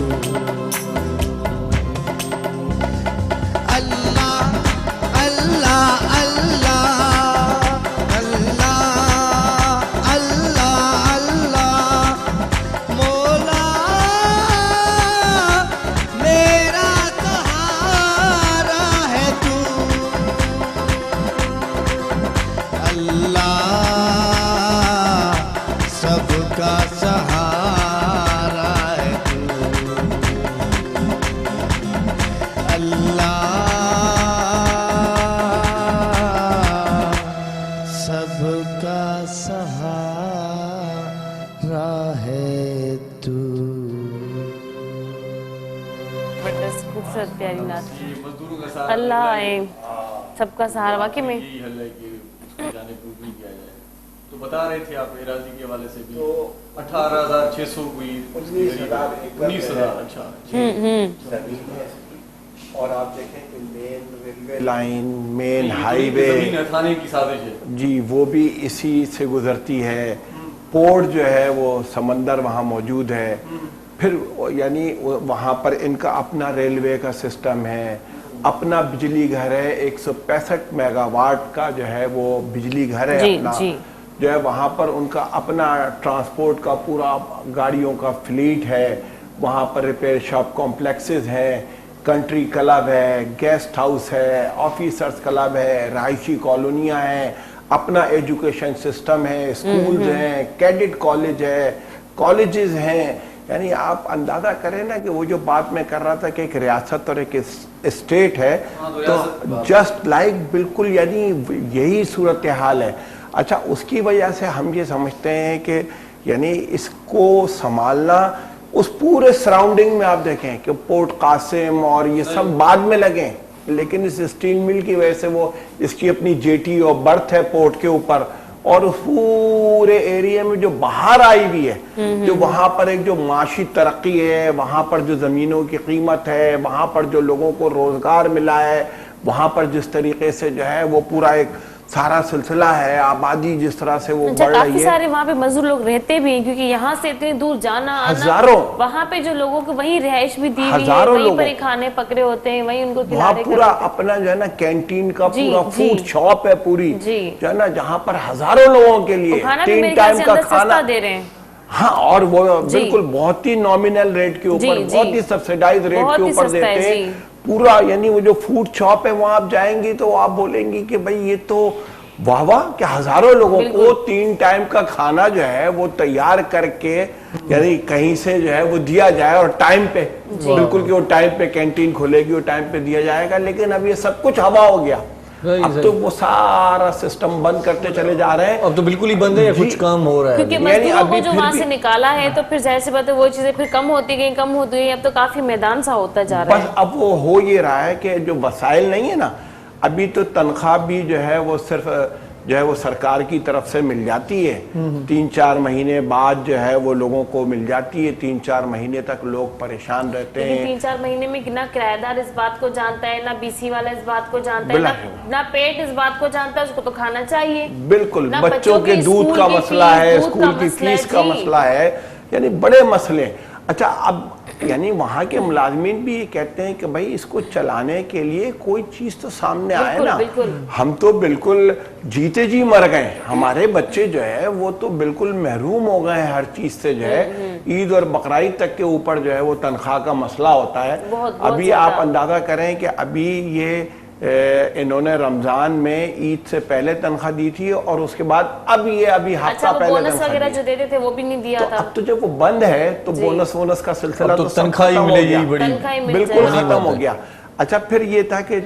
अल्लाह अल्लाह अल्लाह जबरदस्त खूबसूरत प्यारी नात। ये मजदूरों का सहारा अल्लाह है सबका सहारा, वाकई में यही हल है कि उसको जाने को नहीं किया जाए। तो बता रहे थे आप एराजी के हवाले से भी, तो 18,600 कोई 19,000। अच्छा और आप देखें कि main railway line, main highway, जमीन हथाने की साजिश है जी, वो भी इसी से गुजरती है। पोर्ट जो है वो समंदर वहाँ मौजूद है। फिर यानी वहाँ पर इनका अपना रेलवे का सिस्टम है, अपना बिजली घर है, 165 मेगावाट का जो है वो बिजली घर है अपना, जो है वहाँ पर उनका अपना ट्रांसपोर्ट का पूरा गाड़ियों का फ्लीट है। वहाँ पर रिपेयर शॉप कॉम्प्लेक्सेस हैं, कंट्री क्लब है, गेस्ट हाउस है, ऑफिसर्स क्लब है, रहायशी कॉलोनियाँ हैं, अपना एजुकेशन सिस्टम है, स्कूल्स हैं, कैडेट कॉलेज है, कॉलेजेस हैं। यानी आप अंदाजा करें ना कि वो जो बात मैं कर रहा था कि एक रियासत और एक स्टेट है, तो जस्ट लाइक बिल्कुल यानी यही सूरत हाल है। अच्छा, उसकी वजह से हम ये समझते हैं कि यानी इसको संभालना, उस पूरे सराउंडिंग में आप देखें कि पोर्ट कासिम और ये सब बाद में लगे, लेकिन इस स्टील मिल की वजह से वो इसकी अपनी जेटी और बर्थ है पोर्ट के ऊपर, और उस पूरे एरिया में जो बाहर आई हुई है, जो वहां पर एक जो माशी तरक्की है, वहां पर जो जमीनों की कीमत है, वहां पर जो लोगों को रोजगार मिला है, वहां पर जिस तरीके से जो है वो पूरा एक सारा सिलसिला है, आबादी जिस तरह से वो बढ़ रही है। काफी सारे वहाँ पे मजदूर लोग रहते भी हैं, क्योंकि यहाँ से इतनी दूर जाना आना, हजारों, वहाँ पे जो लोगों को वही रिहाइश भी दी हुई है, हजारों वहीं पर लोगों, ही खाने पकड़े होते हैं, वहीं उनको वहाँ खिलाने पूरा अपना जो है ना कैंटीन का जी, पूरा जी, फूड शॉप है पूरी, जी, जो है ना, जहाँ पर हजारों लोगों के लिए खाना भी 3 मेरे ख्याल टाइम से का अंदर खाना सस्ता दे रहे हैं। हाँ, और वो बिल्कुल बहुत ही नॉमिनल रेट के ऊपर, बहुत ही सब्सिडाइज रेट के ऊपर देते हैं पूरा। यानी वो जो फूड शॉप है वहां आप जाएंगी तो आप बोलेंगी कि भाई ये तो वाह वाह, कि हजारों लोगों को 3 टाइम का खाना जो है वो तैयार करके यानी कहीं से जो है वो दिया जाए, और टाइम पे, बिल्कुल कि वो टाइम पे कैंटीन खुलेगी, वो टाइम पे दिया जाएगा। लेकिन अब ये सब कुछ हवा हो गया, अब तो वो सारा सिस्टम बंद करते चले जा रहे हैं। अब तो बिल्कुल ही बंद है या कुछ काम हो रहा है? क्योंकि मजदूरों को जो वहाँ से निकाला है, तो फिर जाहिर सी बात है वो चीजें फिर कम होती गई, कम होती गई, अब तो काफी मैदान सा होता जा रहा है। बस अब वो हो ये रहा है कि जो वसाइल नहीं है ना, अभी तो तनख्वाह भी जो है वो सिर्फ जो है वो सरकार की तरफ से मिल जाती है, 3-4 महीने बाद जो है वो लोगों को मिल जाती है। 3-4 महीने तक लोग परेशान रहते हैं। 3-4 महीने में ना किराएदार इस बात को जानता है, ना बीसी वाला इस बात को जानता है, ना पेट इस बात को जानता है, उसको तो खाना चाहिए। बिल्कुल, बच्चों के दूध का मसला है, स्कूल की फीस का मसला है, यानी बड़े मसले। अच्छा, अब यानी वहाँ के मुलाजमीन भी ये कहते हैं कि भाई इसको चलाने के लिए कोई चीज तो सामने आए ना। हम तो बिल्कुल जीते जी मर गए, हमारे बच्चे जो है वो तो बिल्कुल महरूम हो गए हर चीज से, जो है ईद और बकरीद तक के ऊपर जो है वो तनख्वाह का मसला होता है। अभी आप अंदाजा करें कि अभी ये इन्होंने रमजान में ईद से पहले तनख्वाह दी थी, और उसके बाद अब ये अभी हफ्ता पहले बोनस वगैरह जो देते थे वो भी नहीं दिया था। अब तो जब वो बंद है तो बोनस वोनस का सिलसिला तो तनख्वाह ही मिलेगी बड़ी, बिल्कुल खत्म हो गया। अच्छा, फिर ये था कि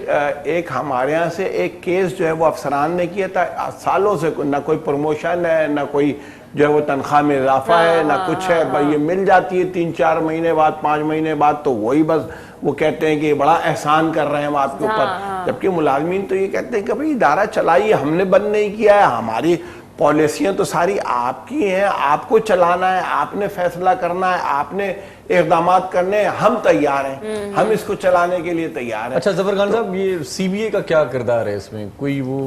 एक हमारे यहाँ से एक केस जो है वो अफसरान ने किया था, सालों से ना कोई प्रमोशन है, ना कोई जो है वो तनख्वाह में इजाफा है, ना कुछ है, भाई ये मिल जाती है 3-4 महीने बाद, 5 महीने बाद, तो वही बस वो कहते हैं कि बड़ा एहसान कर रहे हैं हम आपके ऊपर। जबकि मुलाजमीन तो ये कहते हैं कि भाई इदारा चलाइए, हमने बंद नहीं किया है, हमारी पॉलिसियां तो सारी आपकी हैं, आपको चलाना है, आपने फैसला करना है, आपने इक़दामात करने हैं, हम तैयार हैं, हम इसको चलाने के लिए तैयार हैं। अच्छा जफर खान साहब, ये सीबीए का क्या किरदार है इसमें? कोई वो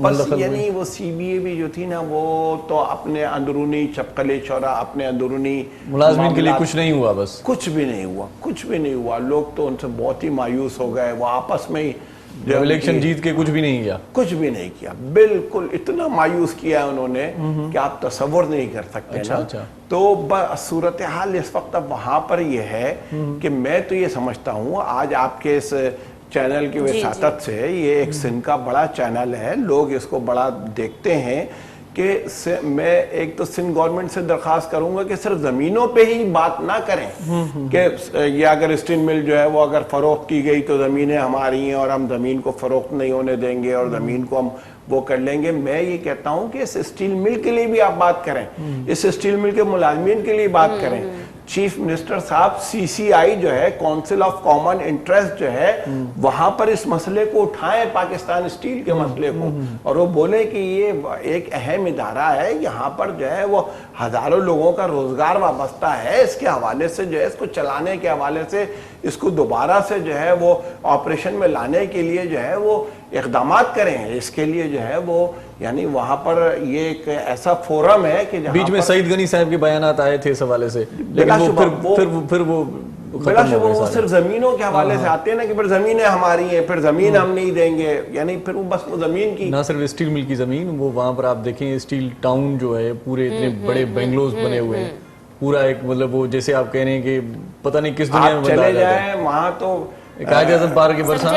बस यानी वो सीबीए भी जो थी ना, वो तो अपने अंदरूनी चपकले चौरा, अपने अंदरूनी मुलाजमीन के लिए कुछ नहीं हुआ, बस कुछ भी नहीं हुआ, कुछ भी नहीं हुआ। लोग तो उनसे बहुत ही मायूस हो गए, वो आपस में ही जब इलेक्शन जीत के कुछ भी नहीं किया, कुछ भी नहीं किया, बिल्कुल इतना मायूस किया है उन्होंने कि आप तसव्वुर नहीं कर सकते। अच्छा। तो सूरत हाल इस वक्त अब वहां पर ये है कि मैं तो ये समझता हूँ, आज आपके इस चैनल की वसातत से, ये एक सिंध का बड़ा चैनल है, लोग इसको बड़ा देखते हैं, कि मैं एक तो सिंध गवर्नमेंट से दरखास्त करूंगा कि सिर्फ जमीनों पे ही बात ना करें कि ये अगर स्टील मिल जो है वो अगर फरोख्त की गई तो जमीनें हमारी हैं और हम जमीन को फरोख्त नहीं होने देंगे और जमीन को हम वो कर लेंगे। मैं ये कहता हूं कि इस स्टील मिल के लिए भी आप बात करें, इस स्टील मिल के मुलाजमीन के लिए बात करें, चीफ मिनिस्टर साहब CCI जो है, काउंसिल ऑफ कॉमन इंटरेस्ट जो है, वहां पर इस मसले को उठाएं, पाकिस्तान स्टील के मसले को, और वो बोले कि ये एक अहम इदारा है, यहाँ पर जो है वो हजारों लोगों का रोजगार वाबस्ता है, इसके हवाले से जो है, इसको चलाने के हवाले से, इसको दोबारा से जो है वो ऑपरेशन में लाने के लिए जो है वो इक़दामात करें। इसके लिए जो है वो यानी वहां पर ये एक ऐसा फोरम है कि बीच में सईद गनी साहब के बयानात आए थे इस हवाले से, लेकिन वो बिला शुबह वो सिर्फ जमीनों के हवाले से आते हैं ना, कि फिर जमीनें हमारी हैं, फिर जमीन हम नहीं देंगे, यानी फिर वो बस वो जमीन की, ना सिर्फ स्टील मिल की जमीन, वो वहां पर आप देखें स्टील टाउन जो है, पूरे इतने बड़े बेंगलोज बने हुए हैं, पूरा एक मतलब वो जैसे आप कह रहे हैं कि पता नहीं किस दुनिया में चले जाए वहां तो कायद-ए-आज़म पार्क के बरसात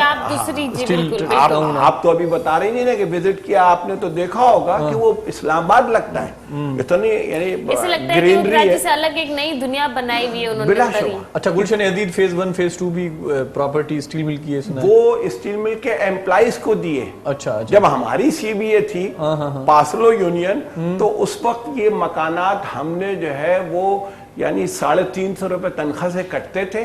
आप तो अभी बता रही नहीं ना कि विजिट किया आपने, तो देखा होगा कि वो इस्लामाबाद लगता है, इतनी यानी ग्रीनरी है, जैसे अलग एक नई दुनिया बनाई हुई है उन्होंने। अच्छा, गुलशन हदीद फेज 1 फेज 2 भी प्रॉपर्टी स्टील मिल की है, सुना है? वो स्टील मिल के एम्प्लॉइज को दिए। अच्छा, जब हमारी CBA थी, पासलो यूनियन, तो उस वक्त ये मकानात हमने जो है वो यानी 350 रुपए तनख्वाह से कटते थे,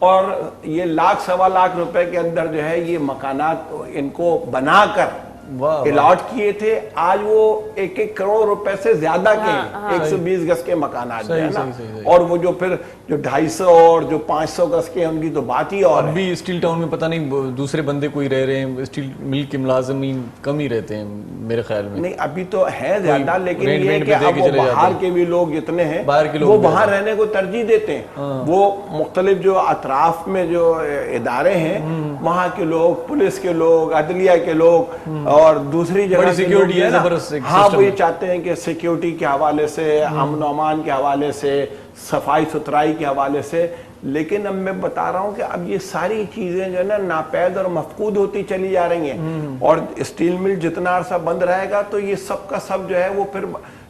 और ये लाख सवा लाख रुपए के अंदर जो है ये मकानात इनको बनाकर अलॉट किए थे। आज वो 1-1 करोड़ रुपए से ज्यादा के 120 गज के मकानात जो है ना, और वो जो फिर जो 250 और जो 500 गज के, उनकी तो बात ही और अभी स्टील टाउन में पता नहीं दूसरे बंदे कोई रह रहे हैं, स्टील मिल के मुलाजिमीन कम ही रहते हैं मेरे ख्याल में। नहीं, अभी तो है ज्यादा, लेकिन ये कि अब वो बाहर के भी लोग जितने हैं वो वहां रहने को तरजीह देते हैं। वो मुख्तलिफ जो अतराफ में जो इदारे हैं, वहाँ के लोग, पुलिस के लोग, अदलिया के लोग, और दूसरी जगह सिक्योरिटी है ना, हाँ, वो ये चाहते हैं कि सिक्योरिटी के हवाले से, अमन अमान के हवाले से, सफाई सुथराई के हवाले से। लेकिन अब मैं बता रहा हूँ कि अब ये सारी चीजें जो है ना नापैद और मफकूद होती चली जा रही हैं, और स्टील मिल जितना अरसा बंद रहेगा तो ये सब का सब जो है वो फिर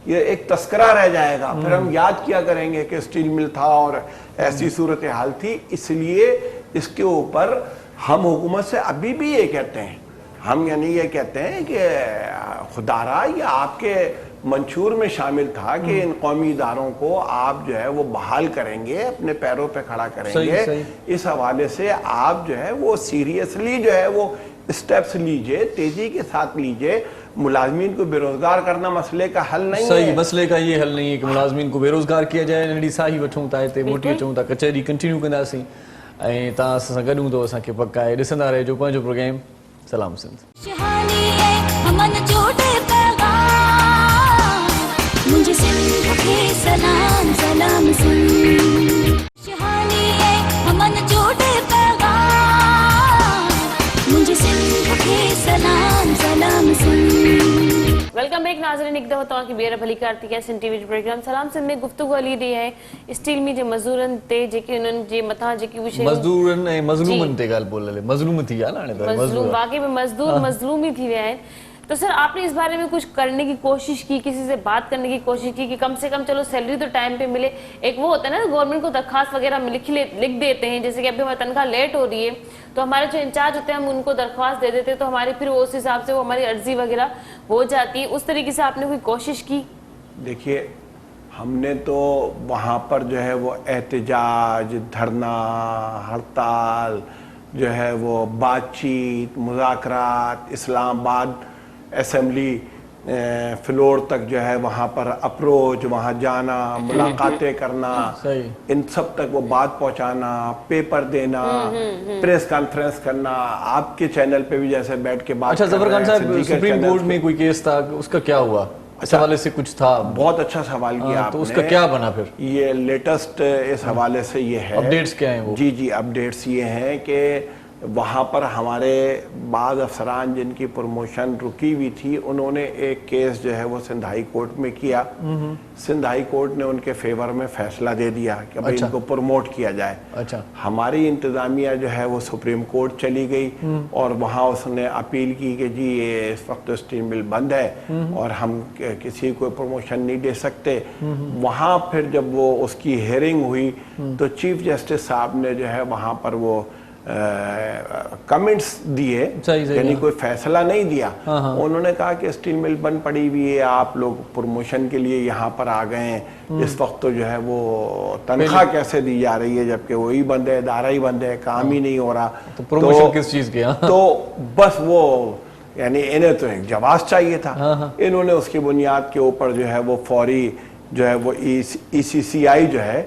ये एक तस्करा रह जाएगा, फिर हम याद किया करेंगे कि स्टील मिल था और ऐसी सूरत हाल थी। इसलिए इसके ऊपर हम हुकूमत से अभी भी ये कहते हैं, हम यानी ये कहते हैं कि खुदारा ये आपके मंशूर में शामिल था कि इन कौमी इदारों को आप जो है वो बहाल करेंगे, अपने पैरों पे खड़ा करेंगे। सही। इस हवाले से आप जो है वो सीरियसली जो है वो स्टेप्स लीजिए, तेजी के साथ लीजिए। मुलाजमीन को बेरोजगार करना मसले का हल नहीं है। सही, मसले का ये हल नहीं है कि मुलाजमीन को बेरोजगार किया जाए। नंढी साही वठूं था, हिते मोटी अचूं था, कचहरी कंटिन्यू कंदासीं, ऐं तव्हां असां सां गॾु हूंदो, असांखे पक आहे। ॾिसंदा रहिजो पंहिंजो प्रोग्राम सलाम सिंध। मुझे सिंध के सलाम सलाम सिंध, शहानी है हमन जोड़े पैगाम, मुझे सिंध के सलाम सलाम सिंध। वेलकम बैक नाज़रीन, एक दफ़ा तव्हांखे ॿीहर भली कारती आहे सिंध टीवी जो प्रोग्राम सलाम सिंध में गुफ्तगू हली रही आहे स्टील मिल जे मज़दूरनि ते, जेके उन्हनि जे मथां जेकी बि शयूं मज़दूरनि ऐं मज़लूमनि ते ॻाल्हि बोले, मज़लूम थी विया न हाणे, मज़लूम वाकई में मज़दूर मज़लूम ही थी विया आहिनि। तो सर, आपने इस बारे में कुछ करने की कोशिश की, किसी से बात करने की कोशिश की कि कम से कम चलो सैलरी तो टाइम पे मिले? एक वो होता है ना, गवर्नमेंट को दरखास्त वगैरह लिख देते हैं, जैसे कि अभी हमारी तनख्वाह लेट हो रही है तो हमारे जो इंचार्ज होते हैं हम उनको दरख्वास्त दे देते हैं, तो हमारी फिर उस हिसाब से वो हमारी अर्जी वगैरह हो जाती है। उस तरीके से आपने कोई कोशिश की? देखिए, हमने तो वहाँ पर जो है वो एहतजाज, धरना, हड़ताल, जो है वो बातचीत, मुज़ाकरात, इस्लामाबाद असेंबली फ्लोर तक जो है वहाँ पर अप्रोच, वहाँ जाना, मुलाकातें करना, इन सब तक वो बात पहुँचाना, पेपर देना, प्रेस कॉन्फ्रेंस करना, आपके चैनल पे भी जैसे बैठ के बात। अच्छा ज़फर खान साहब, सुप्रीम कोर्ट में कोई केस था, उसका क्या हुआ? इस हवाले से कुछ था? बहुत अच्छा सवाल किया आपने। तो उसका क्या बना फिर? ये लेटेस्ट इस हवाले से ये है, अपडेट्स क्या हैं वो? जी, अपडेट्स ये हैं कि वहाँ पर हमारे बाद अफसरान जिनकी प्रमोशन रुकी हुई थी, उन्होंने एक केस जो है वो सिंध हाई कोर्ट में किया। सिंध हाई कोर्ट ने उनके फेवर में फैसला दे दिया कि भाई इनको प्रमोट किया जाए। अच्छा। हमारी इंतज़ामिया जो है वो सुप्रीम कोर्ट चली गई और वहाँ उसने अपील की कि जी ये इस वक्त स्टील मिल बंद है और हम किसी को प्रमोशन नहीं दे सकते। वहाँ फिर जब वो उसकी हेयरिंग हुई तो चीफ जस्टिस साहब ने जो है वहाँ पर वो कमेंट्स दिए, यानी कोई फैसला नहीं दिया। उन्होंने कहा कि स्टील मिल बंद पड़ी हुई है, आप लोग प्रमोशन के लिए यहाँ पर आ गए हैं, इस वक्त तो जो है वो तनख्वाह कैसे दी जा रही है जबकि वही बंद है, इदारा ही बंद है, काम ही नहीं हो रहा, तो प्रमोशन किस चीज के? तो बस वो यानी इन्हें तो एक जवाब चाहिए था। इन्होंने उसकी बुनियाद के ऊपर जो है वो फौरी जो है वो ECCI जो है,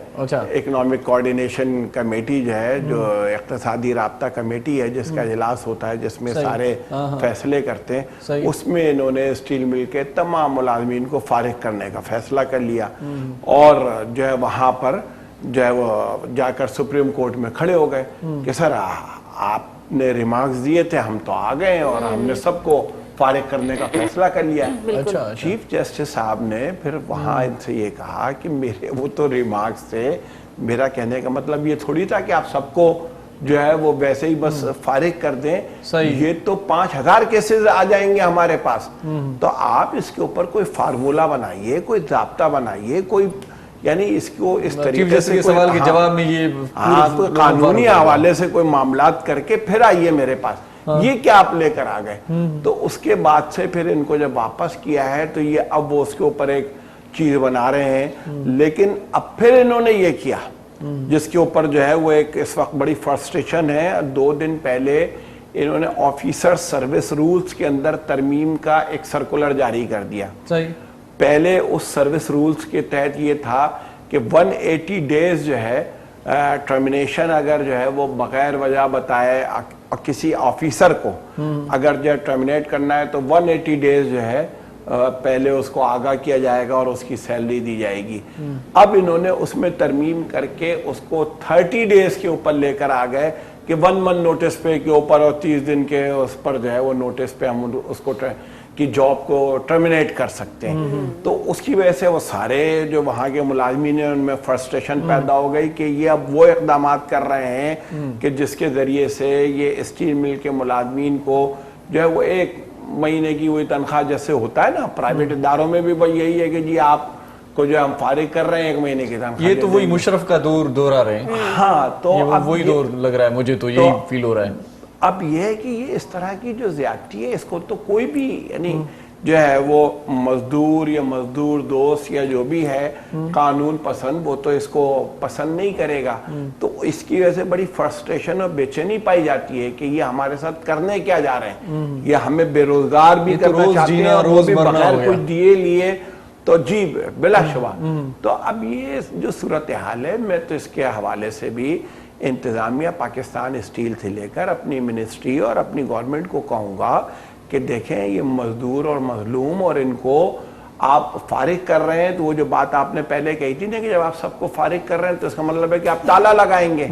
इकोनॉमिक कोऑर्डिनेशन कमेटी जो है, जो इक्तिसादी राब्ता कमेटी है जिसका इजलास होता है जिसमें सारे फैसले करते हैं, उसमें इन्होंने स्टील मिल के तमाम मुलाजमीन को फारिग करने का फैसला कर लिया और जो है वहाँ पर जो है वो जाकर सुप्रीम कोर्ट में खड़े हो गए कि सर आपने रिमार्क्स दिए थे, हम तो आ गए और हमने सबको फारिग करने का फैसला कर लिया। अच्छा। चीफ जस्टिस साहब ने फिर वहाँ इनसे ये कहा कि मेरे वो तो रिमार्क्स थे, मेरा कहने का मतलब ये थोड़ी था कि आप सबको जो है वो वैसे ही बस फारिग कर दें, ये तो 5000 केसेस आ जाएंगे हमारे पास, तो आप इसके ऊपर कोई फार्मूला बनाइए, कोई ज़ाब्ता बनाइए, कोई यानी इसको इस तरीके से सवाल के जवाब में ये कोई कानूनी हवाले से कोई मामलात करके फिर आइए मेरे पास, ये क्या आप लेकर आ गए। तो उसके बाद से फिर इनको जब वापस किया है तो ये अब वो उसके ऊपर एक चीज बना रहे हैं, लेकिन अब फिर इन्होंने ये किया जिसके ऊपर जो है वो एक इस वक्त बड़ी फ्रस्ट्रेशन है। 2 दिन पहले इन्होंने ऑफिसर सर्विस रूल्स के अंदर तरमीम का एक सर्कुलर जारी कर दिया। पहले उस सर्विस रूल्स के तहत ये था कि 180 डेज जो है टर्मिनेशन अगर जो है वो बगैर वजह बताए किसी ऑफिसर को अगर जो टर्मिनेट करना है तो 180 डेज जो है पहले उसको आगाह किया जाएगा और उसकी सैलरी दी जाएगी। अब इन्होंने उसमें तरमीम करके उसको 30 डेज के ऊपर लेकर आ गए कि 1 मंथ नोटिस पे के ऊपर और 30 दिन के उस पर जो है वो नोटिस पे हम उसको कि जॉब को टर्मिनेट कर सकते हैं। तो उसकी वजह से वो सारे जो वहाँ के मुलाजमीन हैं उनमें फ्रस्ट्रेशन पैदा हो गई कि ये अब वो इक़दाम कर रहे हैं कि जिसके ज़रिए से ये स्टील मिल के मुलाजमीन को जो है वो 1 महीने की वही तनख्वाह जैसे होता है ना प्राइवेट इदारों में भी वही यही है कि जी आपको जो हम फारिग कर रहे हैं 1 महीने की तनख्वाह। ये तो वही मुशर्रफ का दौर दोहरा रहे हैं। हाँ, तो अब वही दौर लग रहा है मुझे, तो यही फील हो रहा है। अब ये है कि ये इस तरह की जो ज्यादती है इसको तो कोई भी यानी जो है वो मजदूर या मजदूर दोस्त या जो भी है कानून पसंद वो तो इसको पसंद नहीं करेगा। तो इसकी वजह से बड़ी फ्रस्ट्रेशन और बेचैनी पाई जाती है कि ये हमारे साथ करने क्या जा रहे हैं, ये हमें बेरोजगार भी करना चाहते हैं और वो भी बगैर कुछ दिए लिए, तो जी बिलाशुबा। तो अब ये जो सूरत हाल है, मैं तो इसके हवाले से भी इंतज़ामिया पाकिस्तान स्टील से लेकर अपनी मिनिस्ट्री और अपनी गवर्नमेंट को कहूँगा कि देखें ये मजदूर और मजलूम और इनको आप फारिग कर रहे हैं, तो वो जो बात आपने पहले कही थी ना कि जब आप सबको फारिग कर रहे हैं तो इसका मतलब है कि आप ताला लगाएंगे,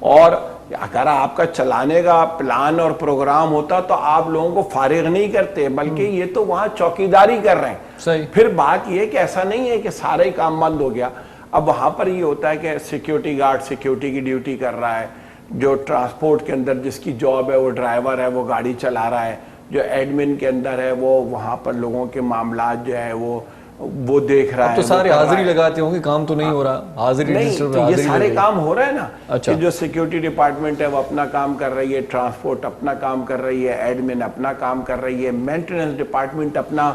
और अगर आपका चलाने का प्लान और प्रोग्राम होता तो आप लोगों को फारिग नहीं करते, बल्कि ये तो वहाँ चौकीदारी कर रहे हैं। फिर बात ये कि ऐसा नहीं है कि सारा ही काम बंद हो गया। अब वहाँ पर ये होता है कि सिक्योरिटी गार्ड सिक्योरिटी की ड्यूटी कर रहा है, जो ट्रांसपोर्ट के अंदर जिसकी जॉब है वो ड्राइवर है, वो गाड़ी चला रहा है, जो एडमिन के अंदर है वो वहाँ पर लोगों के मामलात जो है वो देख रहा है। तो सारे हाजिरी लगाते होंगे, काम तो नहीं हो रहा, हाजिरी नहीं, तो ये सारे काम हो रहे हैं ना। अच्छा। जो सिक्योरिटी डिपार्टमेंट है वो अपना काम कर रही है, ट्रांसपोर्ट अपना काम कर रही है, एडमिन अपना काम कर रही है, मेंटेनेंस डिपार्टमेंट अपना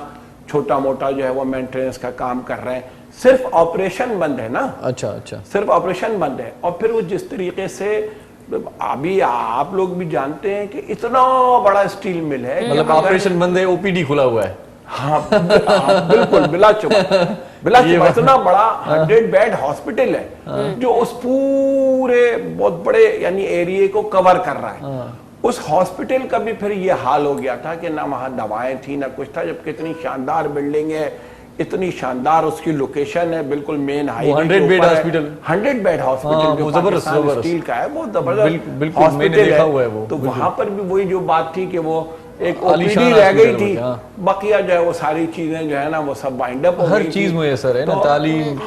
छोटा मोटा जो है वो मेंटेनेंस का काम कर रहे हैं। सिर्फ ऑपरेशन बंद है ना। अच्छा, सिर्फ ऑपरेशन बंद है। और फिर वो जिस तरीके से अभी आप लोग भी जानते हैं कि इतना बड़ा स्टील मिल है, मतलब ऑपरेशन बंद है, ओपीडी खुला हुआ है। हाँ, बिल्कुल बिला चुका इतना बड़ा 100 बेड हॉस्पिटल है जो उस पूरे बहुत बड़े यानी एरिया को कवर कर रहा है। उस हॉस्पिटल का भी फिर ये हाल हो गया था कि ना वहाँ दवाएं थी ना कुछ था, जबकि इतनी शानदार बिल्डिंग है, इतनी शानदार उसकी लोकेशन है, बिल्कुल main highway 100 bed hospital, 100 bed hospital जबरदस्त स्टील का है, बहुत जबरदस्त हॉस्पिटल है वो। तो वहां पर भी वही जो बात थी कि वो एक ओपीडी रह गई थी, बकिया जो है वो सारी चीजें जो है ना वो सब बाइंड अप हो गई, हर चीज मुयसर है ना, तालीम,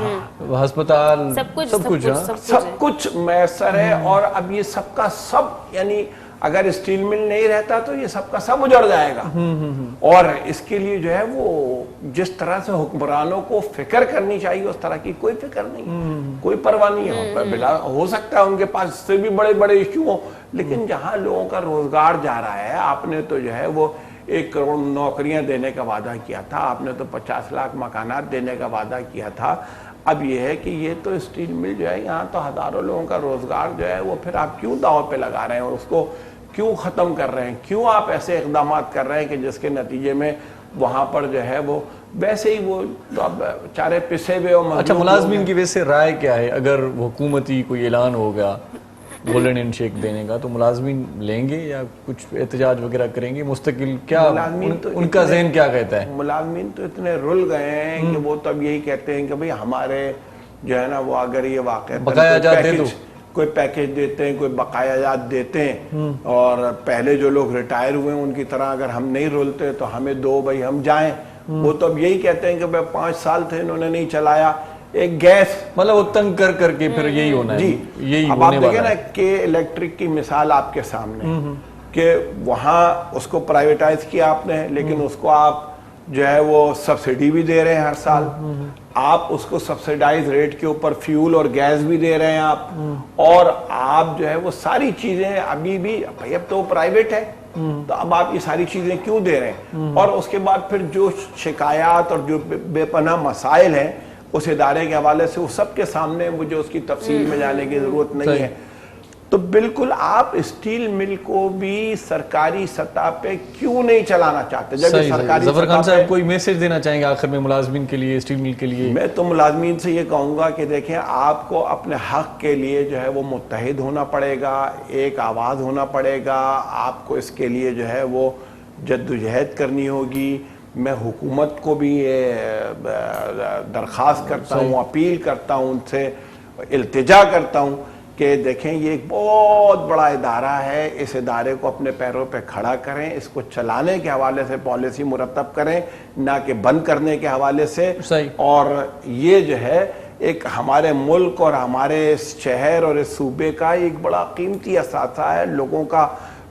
अस्पताल, सब कुछ मुयसर है। और अब ये सबका सब यानी अगर स्टील मिल नहीं रहता तो ये सबका सब उजड़ जाएगा। और इसके लिए जो है वो जिस तरह से हुक्मरानों को फिक्र करनी चाहिए उस तरह की कोई फिक्र नहीं, कोई परवाह नहीं है। हो सकता है उनके पास इससे भी बड़े बड़े इश्यू हो, लेकिन जहां लोगों का रोजगार जा रहा है, आपने तो जो है वो 1 करोड़ नौकरियां देने का वादा किया था, आपने तो 50 लाख मकानात देने का वादा किया था। अब ये है कि ये तो स्टील मिल जो है, यहाँ तो हजारों लोगों का रोजगार जो है वो फिर आप क्यों दांव पे लगा रहे हैं और उसको क्यों ख़त्म कर रहे हैं? क्यों आप ऐसे इकदाम कर रहे हैं कि जिसके नतीजे में वहाँ पर जो है वो वैसे ही वो तो अब चारे पिसे हुए और अच्छा, मुलाजमीन की वैसे राय क्या है? अगर हुकूमती कोई ऐलान होगा गोल्डन हैंडशेक देने का, तो मुलाजमीन लेंगे या कुछ एहतजाज वगैरह करेंगे मुस्तकिल? क्या उनका ज़हन क्या कहता है? मुलाजमीन तो इतने रुल गए हैं कि वो तो अब यही कहते हैं कि भाई हमारे जो है ना वो अगर ये वाक़ई बकाया जात दे दो, कोई पैकेज देते हैं, कोई बकाया जात देते हैं, और पहले जो लोग रिटायर हुए हैं उनकी तरह अगर हम नहीं रुलते तो हमें दो, भाई हम जाएं। वो तो अब यही कहते हैं कि भाई 5 साल थे इन्होंने नहीं चलाया, एक गैस मतलब वो तंग कर करके फिर यही होना है जी। यही अब आप होने देखें वाला ना कि इलेक्ट्रिक की मिसाल आपके सामने कि वहाँ उसको प्राइवेटाइज किया आपने, लेकिन उसको आप जो है वो सब्सिडी भी दे रहे हैं हर साल, आप उसको सब्सिडाइज रेट के ऊपर फ्यूल और गैस भी दे रहे हैं आप, और आप जो है वो सारी चीजें अभी भी भाई अब तो प्राइवेट है तो अब आप ये सारी चीजें क्यों दे रहे हैं? और उसके बाद फिर जो शिकायत और जो बेपनाह मसाइल हैं उस इदारे के हवाले से, वो सबके सामने, मुझे उसकी तफसील में जाने की जरूरत नहीं है। तो बिल्कुल आप स्टील मिल को भी सरकारी सतह पे क्यों नहीं चलाना चाहते? जब सरकारी ज़फर खान साहब कोई मैसेज देना चाहेंगे आखिर में मुलाजमीन के लिए, स्टील मिल के लिए? मैं तो मुलाजमीन से ये कहूँगा कि देखें, आपको अपने हक के लिए जो है वो मुत्तहिद होना पड़ेगा, एक आवाज़ होना पड़ेगा, आपको इसके लिए जो है वो जद्दोजहद करनी होगी। मैं हुकूमत को भी ये दरख्वास्त करता हूँ, अपील करता हूँ, उनसे इल्तिजा करता हूँ कि देखें ये एक बहुत बड़ा इदारा है, इस इदारे को अपने पैरों पे खड़ा करें, इसको चलाने के हवाले से पॉलिसी मुरतब करें, ना कि बंद करने के हवाले से। और ये जो है एक हमारे मुल्क और हमारे इस शहर और इस सूबे का एक बड़ा कीमती असासा है।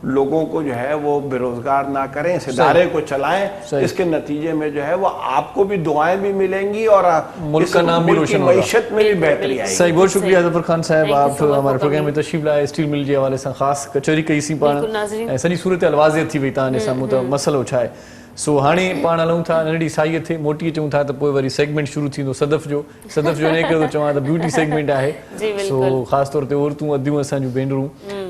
लोगों को जो है वो बेरोजगार ना करें, इस इदारे को चलाएं, इसके नतीजे में जो है वो आपको भी दुआएं भी मिलेंगी और मुल्क का नाम भी रोशन होगा, मईशत में भी बेहतरी आएगी। सही, बहुत शुक्रिया ज़फर खान साहब, आप हमारे प्रोग्राम में तशरीफ़ लाए। स्टील मिल जे हवाले सां ख़ासि कचहरी कई सी पाण, ऐं सॼी सूरत वाज़े थी वई तव्हांजे साम्हूं त मसइलो छा आहे। सो हाणे पाण हलूं था नंढड़ी साईअ ते, मोटी अचूं था त पोइ वरी सेगमेंट शुरू थींदो सदफ़ जो इन करे चवां त ब्यूटी सेगमेंट आहे। सो ख़ासि तौर ते औरतूं अदियूं असांजूं भेनरूं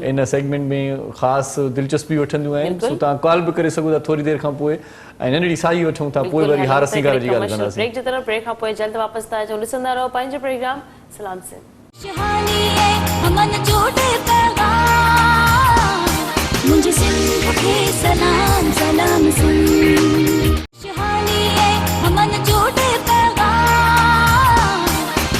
इन सेगमेंट में ख़ासि दिलचस्पी वठंदियूं आहिनि। सो तव्हां कॉल बि करे सघो था थोरी देरि खां पोइ, ऐं नंढड़ी साई वठूं था, पोइ वरी हार सिंगार जी ॻाल्हि कंदासीं। ब्रेक जे तरफ़, ब्रेक खां पोइ जल्द वापसि था अचूं। ॾिसंदा रहो पंहिंजो प्रोग्राम सलाम सिंध। मुझे सिंध के सलाम सलाम सिंध, शहानी है हमन जोड़े पैगाम,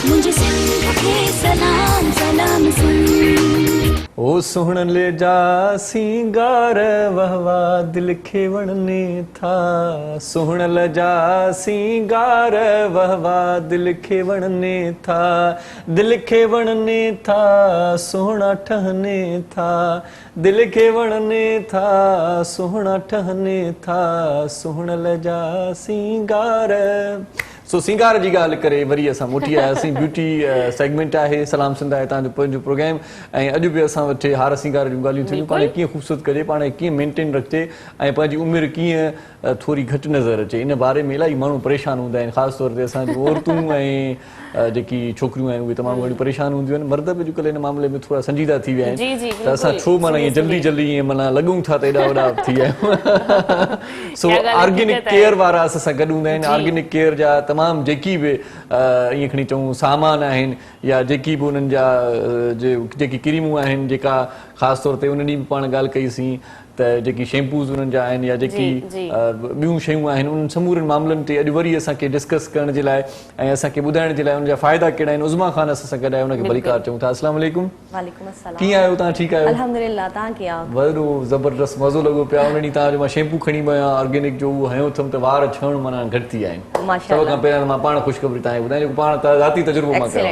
मुझे सिंध के सलाम सलाम सिंध। ओ सोहणन ले जा सिंगार वहवा दिल खे वणने था, सोहणन ले जा सिंगार वहवा दिल खे वणने था, दिल खे वणने था, सोहणा ठहने था, दिल खे वणने था, सोहणा ठहने था, सोहणन ले जा सिंगार। सो सिंगार जी ॻाल्हि करे वरी असां मोटी आयासीं। ब्यूटी सेगमेंट आहे, सलाम सिंध आहे तव्हांजो पंहिंजो प्रोग्राम, ऐं अॼु बि असां वटि हार सिंगार जूं ॻाल्हियूं थियूं, पाण कीअं ख़ूबसूरत कजे, पाण कीअं मेंटेन रखिजे, ऐं पंहिंजी उमिरि कीअं थोरी घटि नज़र अचे, इन बारे में इलाही माण्हू परेशान हूंदा आहिनि। ख़ासि तौर ते असांजूं औरतूं ऐं जेकी छोकिरियूं आहिनि उहे तमामु घणी परेशान हूंदियूं आहिनि। मर्द बि अॼुकल्ह इन मामले में थोरा संजीदा थी विया आहिनि, त असां छो माना ईअं जल्दी ईअं माना लॻूं था त एॾा वॾा थी विया आहियूं। सो ऑर्गेनिक केयर वारा असां सां गॾु हूंदा आहिनि। ऑर्गेनिक केयर जा तमामु जेकी बि ईअं खणी चऊं सामान आहिनि, या जेकी बि उन्हनि जा जेकी क्रीमूं आहिनि, जेका ख़ासि तौर ते उन ॾींहुं पाण ॻाल्हि कईसीं त जेकी शैम्पूज़ उन्हनि जा आहिनि या जेकी ॿियूं शयूं आहिनि, उन्हनि समूरनि मामलनि ते अॼु वरी असांखे डिस्कस करण जे लाइ ऐं असांखे ॿुधाइण जे लाइ उनजा फ़ाइदा कहिड़ा आहिनि, उज़मा ख़ान असां सां गॾु आहे, उनखे भलीकार चऊं था। अस्सलाम वालेकुम। वालेकुम अस्सलाम। कीअं आहियो तव्हां? ठीकु आहियो? अल्हम्दुलिल्लाह, तव्हां कीअं आहियो? वॾो ज़बरदस्त मज़ो लॻो पिया। उन ॾींहुं तव्हांजो मां शैम्पू खणी वियो आहियां ऑर्गेनिक जो, उहो हयो अथमि त वार छहण माना घटि थी विया आहिनि। सभ खां पहिरियों मां पाण ख़ुशख़बरी तव्हांखे ॿुधायां, जेको पाण ज़ाती तजुर्बो मां कयो।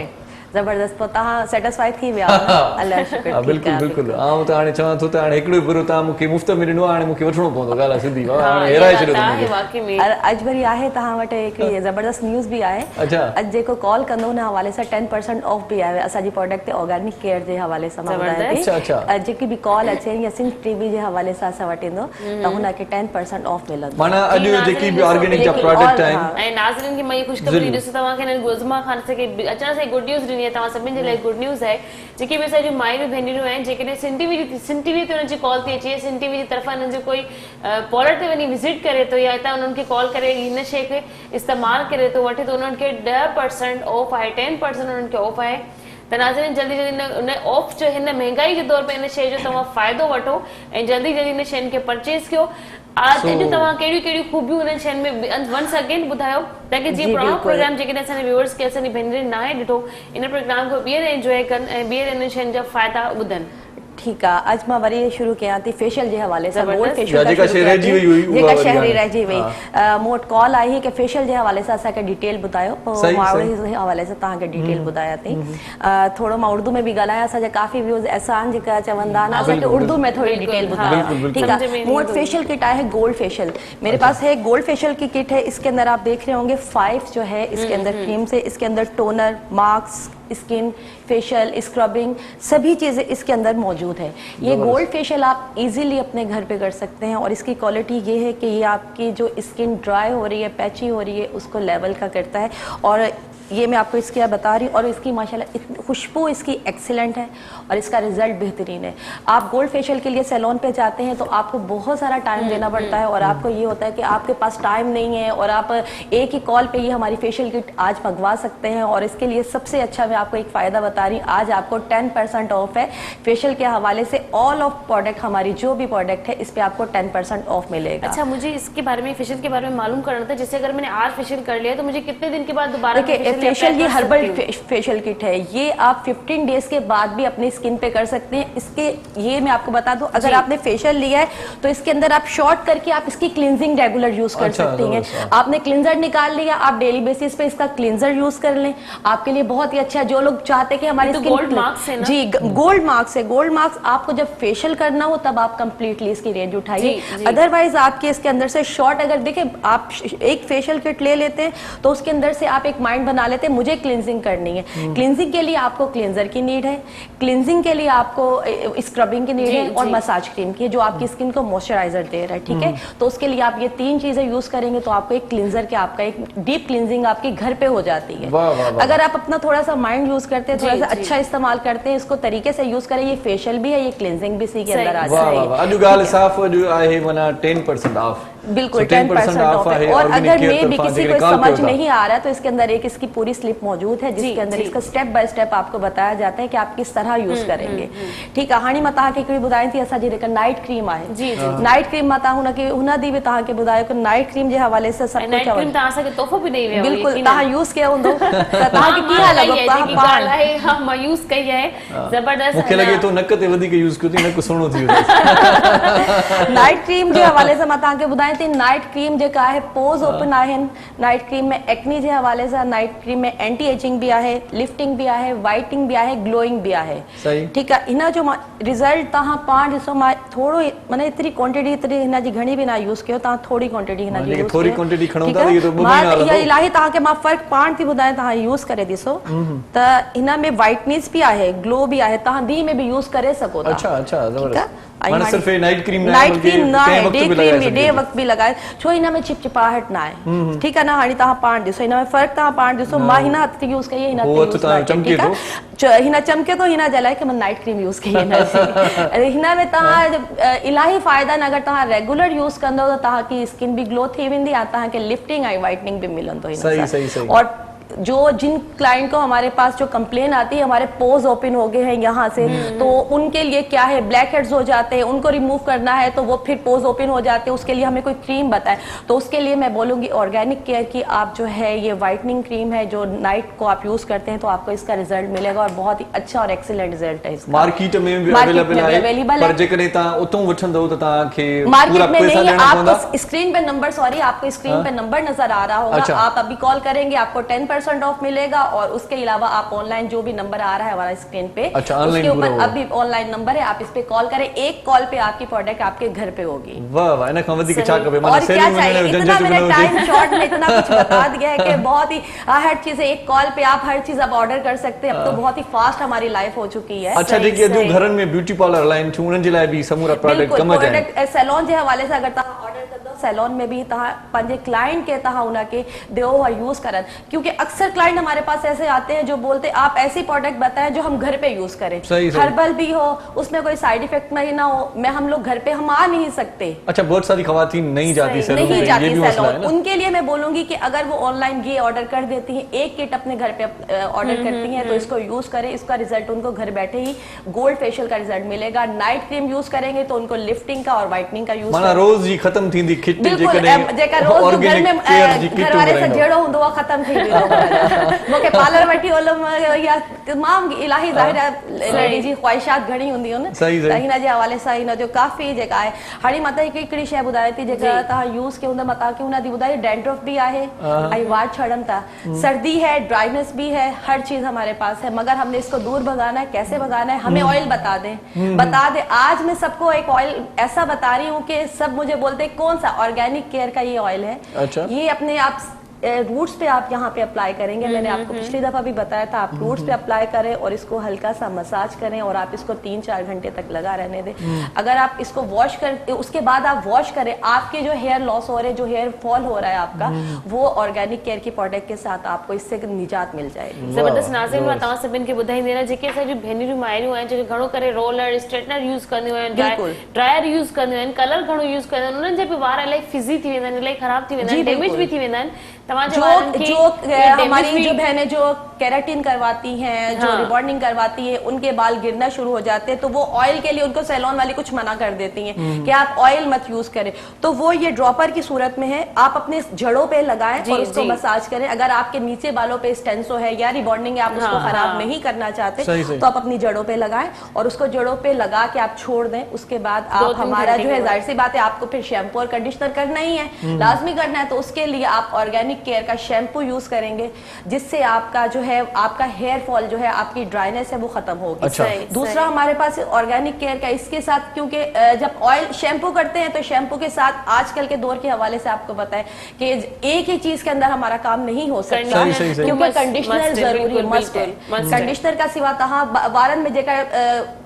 ज़बरदस्त पोइ तव्हां सेटिस्फाइड थी विया अलाह शुक्र हा बिल्कुलु बिल्कुलु आउं त हाणे चवां थो त हाणे हिकिड़ो बुरो तव्हां मूंखे मुफ़्त में ॾिनो आहे, हाणे मूंखे वठिणो पवंदो ॻाल्हि सिधी हाणे हेराए छॾियो आहे वाकई में। अॼु वरी आहे तव्हां वटि हिकिड़ी ज़बरदस्त न्यूज़ बि आहे। अच्छा। अॼु जेको कॉल कंदो हुन हवाले सां 10% ऑफ बि आहे असांजी प्रोडक्ट ते ऑर्गेनिक केयर जे हवाले सां मां ॿुधायां थी। अच्छा। जेकी बि कॉल अचे या सिंध टीवी जे हवाले सां असां वटि ईंदो त हुनखे 10% ऑफ मिलंदो। माना अॼु जेकी बि ऑर्गेनिक जा प्रोडक्ट आहिनि ऐं नाज़रीन खे मां इहा ख़ुशख़बरी ॾिसो तव्हांखे हिन गुज़मा ख़ान खे अचण सां गुड न्यूज़ ॾिनी आहे, तव्हां सभिनी जे लाइ गुड न्यूज़ आहे। जेके बि असांजी माइयूं भेनरूं आहिनि जेकॾहिं सिंध टीवी ते हुनजी कॉल थी अचे, सिंध टीवी जी तरफ़ां हिननि जो कोई पॉलर ते वञी विज़िट करे थो या हितां उन्हनि खे कॉल करे हिन शइ खे इस्तेमालु करे थो वठे त उन्हनि खे 10% ऑफ आहे, 10% उन्हनि खे ऑफ आहे। त नाज़रीन जल्दी जल्दी उन ऑफ जो हिन महांगाई जे दौर पे इन शइ जो तव्हां फ़ाइदो वठो ऐं जल्दी जल्दी इन शयुनि खे परचेस कयो। अॼु तव्हां कहिड़ियूं कहिड़ियूं खूबियूं उन्हनि शयुनि में वंस अगेन ॿुधायो ताकि जीअं पुराणो प्रोग्राम जेकॾहिं असांजे व्यूअर्स खे असांजी भेनरुनि न आहे ॾिठो इन प्रोग्राम खे ॿीहर एंजॉय कनि ऐं ॿीहर इन शयुनि जा फ़ाइदा ॿुधनि। ठीक है, अज मां वरी शुरू कयां थी फेशियल जे हवाले सां। गोल्ड फेशियल जेका शइ रहिजी वई हुई जेका शहरी रहिजी वई मूं वटि कॉल आई हुई कि फेशियल जे हवाले सां असांखे डिटेल ॿुधायो, पोइ मां उन हवाले सां तव्हांखे डिटेल ॿुधायां थी। थोरो मां उर्दू में बि ॻाल्हायां, असांजा काफ़ी व्यूज़ ऐसा आहिनि जेका चवंदा आहिनि असांखे उर्दू में थोड़ी डिटेल ॿुधायो। ठीक है, मूं वटि फेशियल किट आहे गोल्ड फेशियल, मेरे पास है गोल्ड फेशियल की किट है। इसके अंदर आप देख रहे होंगे 5 जो है इसके अंदर क्रीम्स है, इसके अंदर toner, mask, skin facial, scrubbing सभी चीज़ें इसके अंदर मौजूद है। ये गोल्ड फेशियल आप इजीली अपने घर पे कर सकते हैं और इसकी क्वालिटी ये है कि ये आपकी जो स्किन ड्राई हो रही है, पैची हो रही है, उसको लेवल का करता है। और ये मैं आपको इसके बता रही हूँ और इसकी माशाल्लाह खुशबू इसकी एक्सीलेंट है और इसका रिजल्ट बेहतरीन है। आप गोल्ड फेशियल के लिए सैलून पे जाते हैं तो आपको बहुत सारा टाइम देना पड़ता है और आपको ये होता है कि आपके पास टाइम नहीं है और आप एक ही कॉल पे ये हमारी फेशियल किट आज मंगवा सकते हैं। और इसके लिए सबसे अच्छा मैं आपको एक फ़ायदा बता रही हूँ, आज आपको 10% ऑफ है फेशियल के हवाले से। ऑल ऑफ प्रोडक्ट हमारी जो भी प्रोडक्ट है इस पर आपको 10% ऑफ मिलेगा। अच्छा, मुझे इसके बारे में फेशियल के बारे में मालूम करना था, जैसे अगर मैंने आज फेशियल कर लिया तो मुझे कितने दिन के बाद दोबारा फेशियल ये हर्बल फेशियल किट है, ये आप 15 डेज के बाद भी अपनी स्किन पे कर सकते हैं। इसके ये मैं आपको बता दूं, अगर आपने फेशियल लिया है तो इसके अंदर आप शॉर्ट करके आप इसकी क्लींजिंग रेगुलर यूज कर सकती हैं। आपने क्लींजर निकाल लिया, आप डेली बेसिस पे इसका क्लींजर यूज कर लें, आपके लिए बहुत ही अच्छा है। जो लोग चाहते हैं कि हमारी स्किन गोल्ड मार्क्स है ना? जी गोल्ड मार्क्स है। गोल्ड मार्क्स आपको जब फेशियल करना हो तब आप कंप्लीटली इसकी रेंज उठाइए, अदरवाइज आपके इसके अंदर से शॉर्ट अगर देखें आप एक फेशियल किट ले लेते हैं तो उसके अंदर से आप एक माइंड बना लेते हैं मुझे क्लींजिंग करनी है। क्लींजिंग के लिए आपको क्लींजर की नीड है, क्लींजिंग के लिए आपको स्क्रबिंग की नीड है और मसाज क्रीम की जो आपकी स्किन को मॉइस्चराइजर दे रहा है। ठीक है, तो उसके लिए आप ये 3 चीजें यूज करेंगे तो आपको एक क्लींजर के आपका एक डीप क्लींजिंग आपके घर पे हो जाती है। अगर आप अपना थोड़ा सा माइंड यूज करते हैं, थोड़ा सा अच्छा इस्तेमाल करते हैं, इसको तरीके से यूज करें, ये फेशियल भी है, ये क्लींजिंग भी इसी के अंदर आ जाएगी। 10% ऑफ बिल्कुल 10% ऑफ है। और अगर मैं भी किसी को समझ नहीं आ रहा है तो इसके अंदर एक इसकी पूरी स्लिप मौजूद है जिसके अंदर इसका स्टेप बाय स्टेप आपको बताया जाता है कि आप किस तरह यूज करेंगे। ठीक है, हाणे मां तव्हांखे हिकिड़ी ॿुधाई थी असांजी जेका नाइट क्रीम आहे, नाइट क्रीम मां तव्हां हुन दी बि तव्हांखे ॿुधायो कि नाइट क्रीम जे हवाले सां सभु कुझु क्रीम तव्हां असांखे तोहफ़ो बि ॾेई विया बिल्कुल तव्हां यूज कयो हूंदो त तव्हांखे कीअं लॻो? जेकी ॻाल्हि आहे हा मां यूज कई आहे, ज़बरदस्त। मूंखे लॻे थो नक ते वधीक यूज कयो थी, नक सुहिणो थी वियो। नाइट क्रीम जे हवाले सां मां तव्हांखे ॿुधायां थी, नाइट क्रीम जेका आहे पोज ओपन आहिनि, नाइट क्रीम में एक्नी जे हवाले सां, नाइट क्रीम में एंटी एजिंग भी आहे, लिफ्टिंग भी आहे, वाइटिंग भी आहे, ग्लोइंग भी आहे। ठीक है, हिन जो रिजल्ट तव्हां पाण ॾिसो, मां थोरो माने एतिरी क्वांटिटी एतिरी हिन जी घणी बि न यूज़ कयो, तव्हां थोरी क्वांटिटी हिन जी यूज़ थोरी क्वांटिटी खणो था ये तो मां इलाही तव्हांखे मां फ़र्क़ पाण थी ॿुधायां, तव्हां यूज़ करे ॾिसो त हिन में वाइटनेस भी आहे, ग्लो भी आहे, तव्हां ॾींहं में भी यूज़ करे सघो था। अच्छा अच्छा, ज़बरदस्त। माने सिर्फ नाइट क्रीम न आहे, डे क्रीम भी डे वक्त भी लगाए, छो हिन में चिपचिपाहट ना आहे। ठीक है ना, हाणे तव्हां पाण ॾिसो हिन में फ़र्क़, तव्हां पाण ॾिसो, मां हिन हथ यूज़ कई हिन हिन चमके तो हिन जे लाइ कि मां नाइट क्रीम यूज़ कई हिन में तव्हां इलाही फ़ाइदा आहिनि। अगर तव्हां रेगुलर यूज़ कंदो त तव्हांजी स्किन भी ग्लो थी वेंदी आहे, तव्हांखे लिफ्टिंग ऐं वाइटनिंग भी मिलंदो हिन सां। और जो जिन क्लाइंट को हमारे पास जो कंप्लेन आती है हमारे पोज ओपन हो गए हैं यहाँ से, तो उनके लिए क्या है ब्लैक हेड्स हो जाते हैं, उनको रिमूव करना है तो वो फिर पोज ओपन हो जाते हैं, उसके लिए हमें कोई क्रीम बताए तो उसके लिए मैं बोलूँगी ऑर्गेनिक केयर की आप जो है ये वाइटनिंग क्रीम है जो नाइट को आप यूज करते हैं तो आपको इसका रिजल्ट मिलेगा और बहुत ही अच्छा और एक्सीलेंट रिजल्ट है इसका। मार्केट में भी अवेलेबल है, पर जेकॾहिं तव्हां उतों वठंदो त तव्हांखे मार्केट में नहीं, आपको स्क्रीन पे नंबर, सॉरी आपको स्क्रीन पे नंबर नजर आ रहा होगा, आप अभी कॉल करेंगे आपको 10% 10% ऑफ मिलेगा। और उसके अलावा आप ऑनलाइन जो भी नंबर आ रहा है हमारा स्क्रीन पे, अच्छा, उसके ऊपर अभी ऑनलाइन नंबर है, आप इस पे कॉल करें, एक कॉल पे आपकी प्रोडक्ट आपके घर पे होगी। वाह वाह, इन्हें खमदी की चाक पे और क्या चाहिए, इतना मैंने टाइम शॉर्ट में इतना कुछ बता दिया है कि बहुत ही हर चीज एक कॉल पे आप हर चीज अब ऑर्डर कर सकते हैं। अब तो बहुत ही फास्ट हमारी लाइफ हो चुकी है। अच्छा जेके जो घरन में ब्यूटी पार्लर लाइन छू उन्हनि जे लाइ भी समूरा प्रोडक्ट कम जाए। प्रोडक्ट सैलून जे हवाले से अगर तव्हां ऑर्डर कंदो, सैलून में भी तव्हां पंहिंजे क्लाइंट के तव्हां उनके दियो और यूज करन, क्योंकि अक्सर क्लाइंट हमारे पास ऐसे आते हैं जो बोलते हैं आप ऐसी प्रोडक्ट बताएं जो हम घर पे यूज करें, हर्बल भी हो, उसमें कोई साइड इफेक्ट नहीं ना हो, मैं हम लोग घर पे हम आ नहीं सकते। अच्छा, बहुत सारी खवातीन नहीं जाती सैलून, नहीं जाती ये भी मसला है सैलून, ना। उनके लिए मैं बोलूंगी कि अगर वो ऑनलाइन ये ऑर्डर कर देती हैं, एक किट अपने घर पे ऑर्डर करती हैं, तो इसको यूज करें, इसका रिजल्ट उनको घर बैठे ही गोल्ड फेशियल का रिजल्ट मिलेगा। नाइट क्रीम यूज करेंगे तो उनको लिफ्टिंग का और वाइटनिंग का यूज माना रोज ही खत्म थींदी किट जेका रोज घर में घर वाले से जहिड़ो हूंदो आहे खत्म थी वेंदो। मूंखे पार्लर वठी ओलम या तमाम इलाही ज़ाहिर लेडी जी ख्वाहिशात घणी हूंदियूं न, त हिन जे हवाले सां हिन जो काफ़ी जेका आहे। हाणे मां त हिकिड़ी शइ ॿुधायां थी जेका तव्हां यूज़ कयो हूंदा, मां तव्हांखे हुन ॾींहुं ॿुधाई डैंड्रफ भी आहे ऐं वार छड़न था, सर्दी है, ड्राइनेस भी है, हर चीज हमारे पास है, मगर हमने इसको दूर भगाना है। कैसे भगाना है, हमें ऑयल बता दे। आज मैं सबको एक ऑयल ऐसा बता रही हूँ कि सब मुझे बोलते हैं कौन सा, ऑर्गेनिक केयर का ये ऑयल है। अच्छा। ये अपने आप रूट्स पे आप यहाँ पे अप्लाई करेंगे। मैंने आपको पिछली दफा भी बताया था, आप रूट्स पे अप्लाई करें और इसको हल्का सा मसाज करें और आप इसको 3-4 घंटे तक लगा रहने दें। अगर आप इसको वॉश कर उसके बाद आप वॉश करें, आपके जो हेयर लॉस हो रहे, जो हेयर फॉल हो रहा है आपका, वो ऑर्गेनिक केयर की प्रोडक्ट के साथ आपको इससे निजात मिल जाएगी। जबरदस्त। नाज़रीन, मां तव्हां सभिनि खे ॿुधाईंदी आहियां जेके असांजी भेनरूं माइरूं आहिनि जेके घणो करे रोलर स्ट्रेटनर यूज़ कंदियूं आहिनि, ड्रायर यूज़ कंदियूं आहिनि, कलर घणो यूज़ कंदियूं आहिनि, उन्हनि जे बि वार इलाही फिज़ी थी वेंदा आहिनि, इलाही ख़राब थी वेंदा आहिनि, डैमेज भी थी वेंदा आहिनि। हमारी जो बहनें जो केराटिन करवाती हैं, जो रिबॉन्डिंग करवाती है, उनके बाल गिरना शुरू हो जाते हैं, तो वो ऑयल के लिए उनको सैलून वाली कुछ मना कर देती हैं कि आप ऑयल मत यूज करें। तो वो ये ड्रॉपर की सूरत में है, आप अपने जड़ों पे लगाएं और उसको मसाज करें। अगर आपके नीचे बालों पे स्टेंसो है या रिबॉन्डिंग है, आप उसको खराब नहीं करना चाहते, तो आप अपनी जड़ों पे लगाएं और उसको जड़ों पे लगा के आप छोड़ दें। उसके बाद आप हमारा जो है, जाहिर सी बात है, आपको फिर शैम्पू और कंडीशनर करना ही है, लाजमी करना है, तो उसके लिए आप ऑर्गेनिक केयर का शैम्पू यूज करेंगे, जिससे आपका जो है, आपका हेयर फॉल जो है, आपकी ड्राइनेस है, वो खत्म होगी। अच्छा। दूसरा हमारे पास ऑर्गेनिक केयर का इसके साथ, क्योंकि जब ऑयल शैम्पू करते हैं तो शैम्पू के साथ आजकल के दौर के हवाले से आपको पता है कि एक ही चीज के अंदर हमारा काम नहीं हो सकता, क्योंकि कंडीशनर जरूरी मस्ट है। कंडीशनर का सिवा तहां वारन में जेका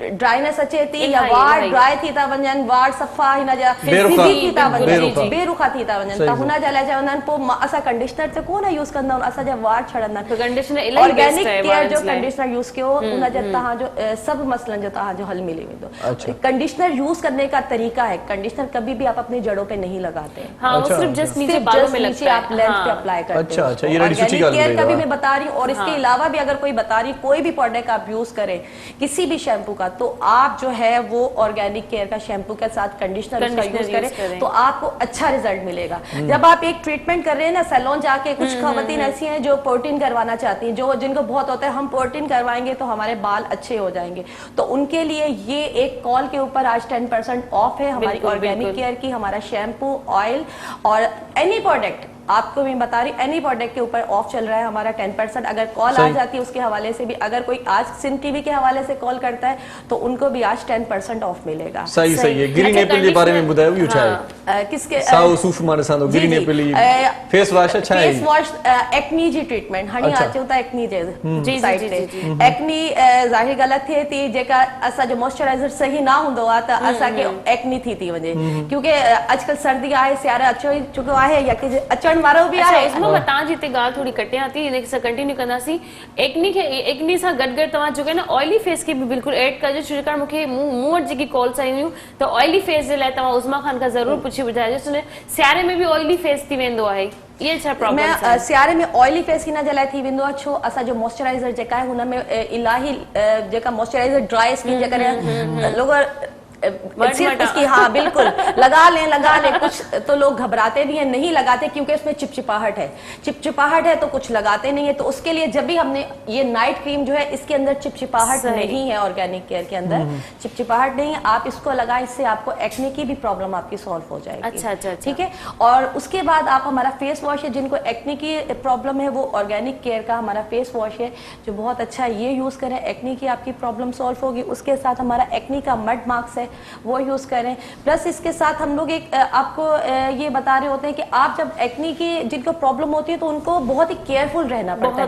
ड्राइनेस अचे थी या वार ड्राई थी था वञनि, वार सफ़ा हिन जा सिधी थी था वञनि, बेरुखा थी था वञनि, त हुन जे लाइ चवंदा आहिनि पोइ असां कंडीशनर ते कोन यूज कंदा आहियूं, असांजा वार छड़ंदा आहिनि। ऑर्गेनिक केयर जो कंडीशनर यूज कयो, उन जे तव्हांजो सब मसलन जो तव्हांजो हल मिली वेंदो। कंडीशनर यूज करने का तरीका है, कंडीशनर कभी भी आप अपनी जड़ों पे नहीं लगाते, सिर्फ जस्ट नीचे बालों में लगता है, आप लेंथ पे अप्लाई करते हैं। अच्छा, ये ऑर्गेनिक केयर का भी मैं बता रही हूँ, और इसके अलावा भी अगर कोई बता रही, कोई भी प्रोडक्ट आप यूज करें किसी भी शैम्पू का, तो आप जो है वो ऑर्गेनिक केयर का शैम्पू के साथ कंडीशनर यूज करें, तो आपको अच्छा रिजल्ट मिलेगा। जब आप एक ट्रीटमेंट कर रहे हैं ना सैलून जाके, कुछ खवातीन ऐसी हैं जो प्रोटीन करवाना चाहती हैं, जो जिनको बहुत होता है हम प्रोटीन करवाएंगे तो हमारे बाल अच्छे हो जाएंगे, तो उनके लिए ये एक कॉल के ऊपर आज 10% ऑफ है हमारी ऑर्गेनिक केयर की। हमारा शैम्पू, ऑयल और एनी प्रोडक्ट आपको मैं बता रही, एनी प्रोडक्ट के ऊपर ऑफ चल रहा है हमारा 10%। अगर कॉल आ जाती है उसके हवाले से भी, अगर कोई आज सिंध टीवी के हवाले से कॉल करता है तो उनको भी आज 10% ऑफ मिलेगा। सही है। ग्रीन एप्पल के बारे में बताओ भी है किसके साउ सूफ माने सानो ग्रीन एप्पल फेस वॉश अच्छा है, फेस वॉश एक्नी जी ट्रीटमेंट हणी आचो ता एक्नी जे साइड ते एक्नी ज़ाहिर गलत थे थी जेका असा जो मॉइस्चराइजर सही ना हुंदो आ त असा के एक्नी थी वने, क्योंकि आजकल सर्दी आहे, सियारा अचो ही चुको आहे या कि अचण वारो भी आहे। इसमें बता जी ते गाल थोड़ी कटिया थी, इन से कंटिन्यू कंदासी। एक्नी सा गड तवा जो है ना ऑयली फेस के भी बिल्कुल ऐड करजो, छुकर मुखे मुंह वट जी कॉल्स आईयो तो ऑयली फेस जे लाए तवा उस्मा खान का जरूर पूछी बुझाजो, सियारे में भी ऑयली फेस थी वेंदो आहे, ये छा प्रॉब्लम है? सियारे में ऑयली फेस हिन जे लाए थी वेंदो आहे, छो असा जो मॉइस्चराइजर जेका है हुन में इलाही जेका मॉइस्चराइजर ड्राई स्किन जे करे लोग सिर्फ इसकी, हाँ बिल्कुल लगा लें, कुछ तो लोग घबराते भी हैं, नहीं लगाते क्योंकि उसमें चिपचिपाहट है तो कुछ लगाते नहीं है। तो उसके लिए जब भी हमने ये नाइट क्रीम जो है इसके अंदर चिपचिपाहट नहीं है, ऑर्गेनिक केयर के अंदर चिपचिपाहट नहीं है, आप इसको लगाएं, इससे आपको एक्ने की भी प्रॉब्लम आपकी सॉल्व हो जाएगी। अच्छा। ठीक है। और उसके बाद आप हमारा फेस वॉश है, जिनको एक्ने की प्रॉब्लम है वो ऑर्गेनिक केयर का हमारा फेस वॉश है जो बहुत अच्छा है, ये यूज करें, एक्ने की आपकी प्रॉब्लम सॉल्व होगी। उसके साथ हमारा एक्ने का मड मार्क्स है वो यूज करें। प्लस इसके साथ हम लोग एक आपको ये बता रहे होते हैं कि आप जब एक्ने की जिनको प्रॉब्लम होती है तो उनको बहुत ही केयरफुल रहना पड़ता है,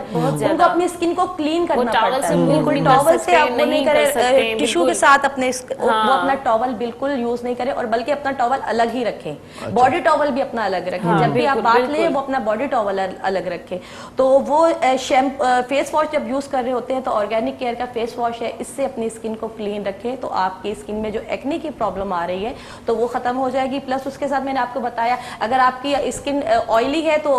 उनको अपनी स्किन को क्लीन करना पड़ता है। बिल्कुल टॉवल से आप नहीं करें, टिश्यू के साथ अपने वो अपना टॉवल बिल्कुल यूज नहीं करें, और बल्कि अपना टॉवल अलग ही रखें, बॉडी टॉवल भी अपना अलग रखें, जब भी आप बात लें वो अपना बॉडी टॉवल अलग रखें। तो वो फेस वॉश जब यूज कर रहे होते हैं तो ऑर्गेनिक केयर का फेस वॉश है, इससे अपनी स्किन को क्लीन रखें तो आपकी स्किन में जो एक्ने की प्रॉब्लम आ रही है तो वो खत्म हो जाएगी। प्लस उसके साथ मैंने आपको बताया अगर आपकी स्किन ऑयली है तो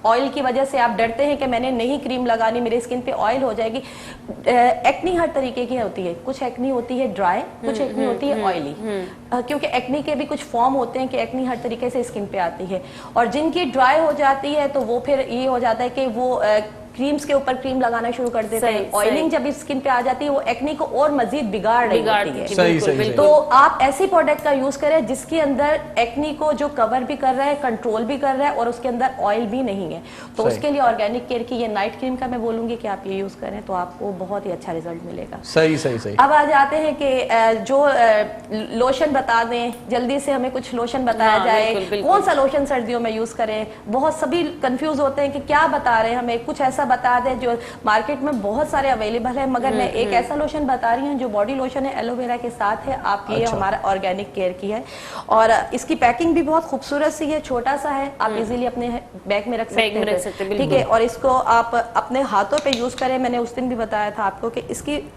ऑयल की वजह से आप डरते हैं कि मैंने नहीं क्रीम लगानी, मेरी स्किन पे ऑयल हो जाएगी। एक्नी हर तरीके की होती है, कुछ एक्नी होती है ड्राई, कुछ एक्नी होती है ऑयली, क्योंकि एक्नी के भी कुछ फॉर्म होते हैं कि एक्नी हर तरीके से स्किन पे आती है। और जिनकी ड्राई हो जाती है तो वो फिर ये हो जाता है कि वो क्रीम्स के ऊपर क्रीम लगाना शुरू कर देते हैं। ऑयलिंग जब स्किन पे आ जाती है वो एक्ने को और मजीद बिगाड़ रही होती है। सही। तो आप ऐसी प्रोडक्ट का यूज करें जिसके अंदर एक्ने को जो कवर भी कर रहा है, कंट्रोल भी कर रहा है और उसके अंदर ऑयल भी नहीं है। तो उसके लिए ऑर्गेनिक केयर की ये नाइट क्रीम का मैं बोलूंगी कि आप ये यूज करें तो आपको बहुत ही अच्छा रिजल्ट मिलेगा। सही। अब आ जाते हैं कि जो लोशन बता दें, जल्दी से हमें कुछ लोशन बताया जाए, कौन सा लोशन सर्दियों में यूज करें। बहुत सभी कंफ्यूज होते हैं कि क्या बता रहे हैं हमें, कुछ ऐसा बता दें जो मार्केट में बहुत सारे अवेलेबल है, मगर मैं एक ऐसा लोशन बता रही हूँ जो बॉडी लोशन है, एलोवेरा के साथ है। आप ये हमारा ऑर्गेनिक केयर की है और इसकी पैकिंग भी बहुत खूबसूरत सी है, छोटा सा है, आप इजीली अपने बैग में रख सकते हैं। ठीक है। और इसको आप अपने हाथों पे यूज करें। मैंने उस दिन भी बताया था आपको कि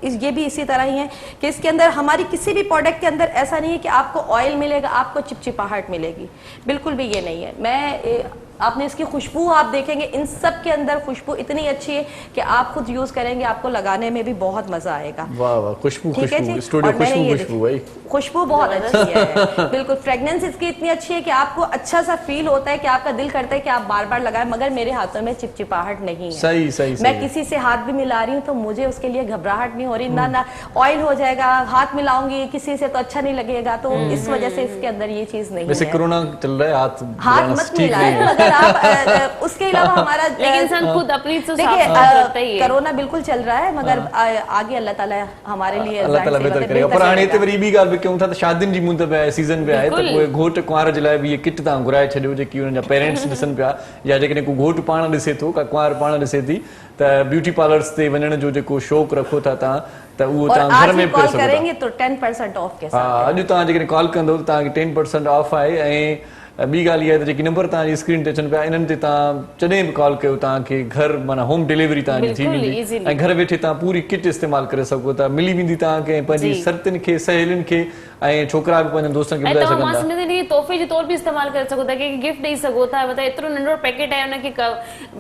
ये भी इसी तरह ही है कि इसके अंदर हमारी किसी भी प्रोडक्ट के अंदर ऐसा नहीं है कि आपको ऑयल मिलेगा, आपको चिपचिपाहट मिलेगी, बिल्कुल भी ये नहीं है। आपने इसकी खुशबू आप देखेंगे, इन सब के अंदर खुशबू इतनी अच्छी है कि आप खुद यूज करेंगे, आपको लगाने में भी बहुत मजा आएगा। वाह खुशबू भाई, खुशबू बहुत अच्छी है। बिल्कुल फ्रेग्रेंस इसकी इतनी अच्छी है कि आपको अच्छा सा फील होता है कि आपका दिल करता है कि आप बार बार लगाएं, मगर मेरे हाथों में चिपचिपाहट नहीं है। सही। मैं किसी से हाथ भी मिला रही हूँ तो मुझे उसके लिए घबराहट नहीं हो रही, ना ऑयल हो जाएगा, हाथ मिलाऊंगी किसी से तो अच्छा नहीं लगेगा। तो इस वजह से इसके अंदर ये चीज नहीं है। वैसे कोरोना चल रहा है, हाथ मत मिलाएं। आप उसके अलावा हमारा इंसान खुद अपनी देखिए कोरोना बिल्कुल चल रहा है, मगर आगे अल्लाह ताला हमारे लिए बेहतर करेगा। पर हाणे हिते वरी ॿी ॻाल्हि बि कयूं था त शादियुनि जी मुंद पे सीज़न पे आहे त कोई घोट कुंवार जे लाइ बि इहे किट तव्हां घुराए छॾियो जेकी हुननि जा पेरेंट्स ॾिसनि पिया, या जेकॾहिं को घोट पाण ॾिसे थो, का कुंवार पाण ॾिसे थी त ब्यूटी पार्लर्स ते वञण जो जेको शौक़ु रखो था तव्हां त उहो तव्हां घर में करे करेंगे तो 10% ऑफ के साथ। हा, अॼु तव्हां जेकॾहिं कॉल कंदो त तव्हांखे 10% ऑफ आहे। ऐं ॿी ॻाल्हि इहा आहे त जेकी नंबर तव्हांजी स्क्रीन ते अचनि पिया इन्हनि ते तव्हां जॾहिं बि कॉल कयो तव्हांखे घर माना होम डिलीवरी तव्हांजी थी वेंदी ऐं घर वेठे तव्हां पूरी किट इस्तेमालु करे सघो था, मिली वेंदी तव्हांखे पंहिंजी सरतियुनि खे, सहेलियुनि खे, ऐं छोकिरा बि पंहिंजनि दोस्तनि खे ॿुधाए सघंदा। तोहफ़े जे तौर बि इस्तेमालु करे सघो था, कंहिंखे गिफ्ट ॾेई सघो था। मतिलबु एतिरो नंढो पैकेट आहे उनखे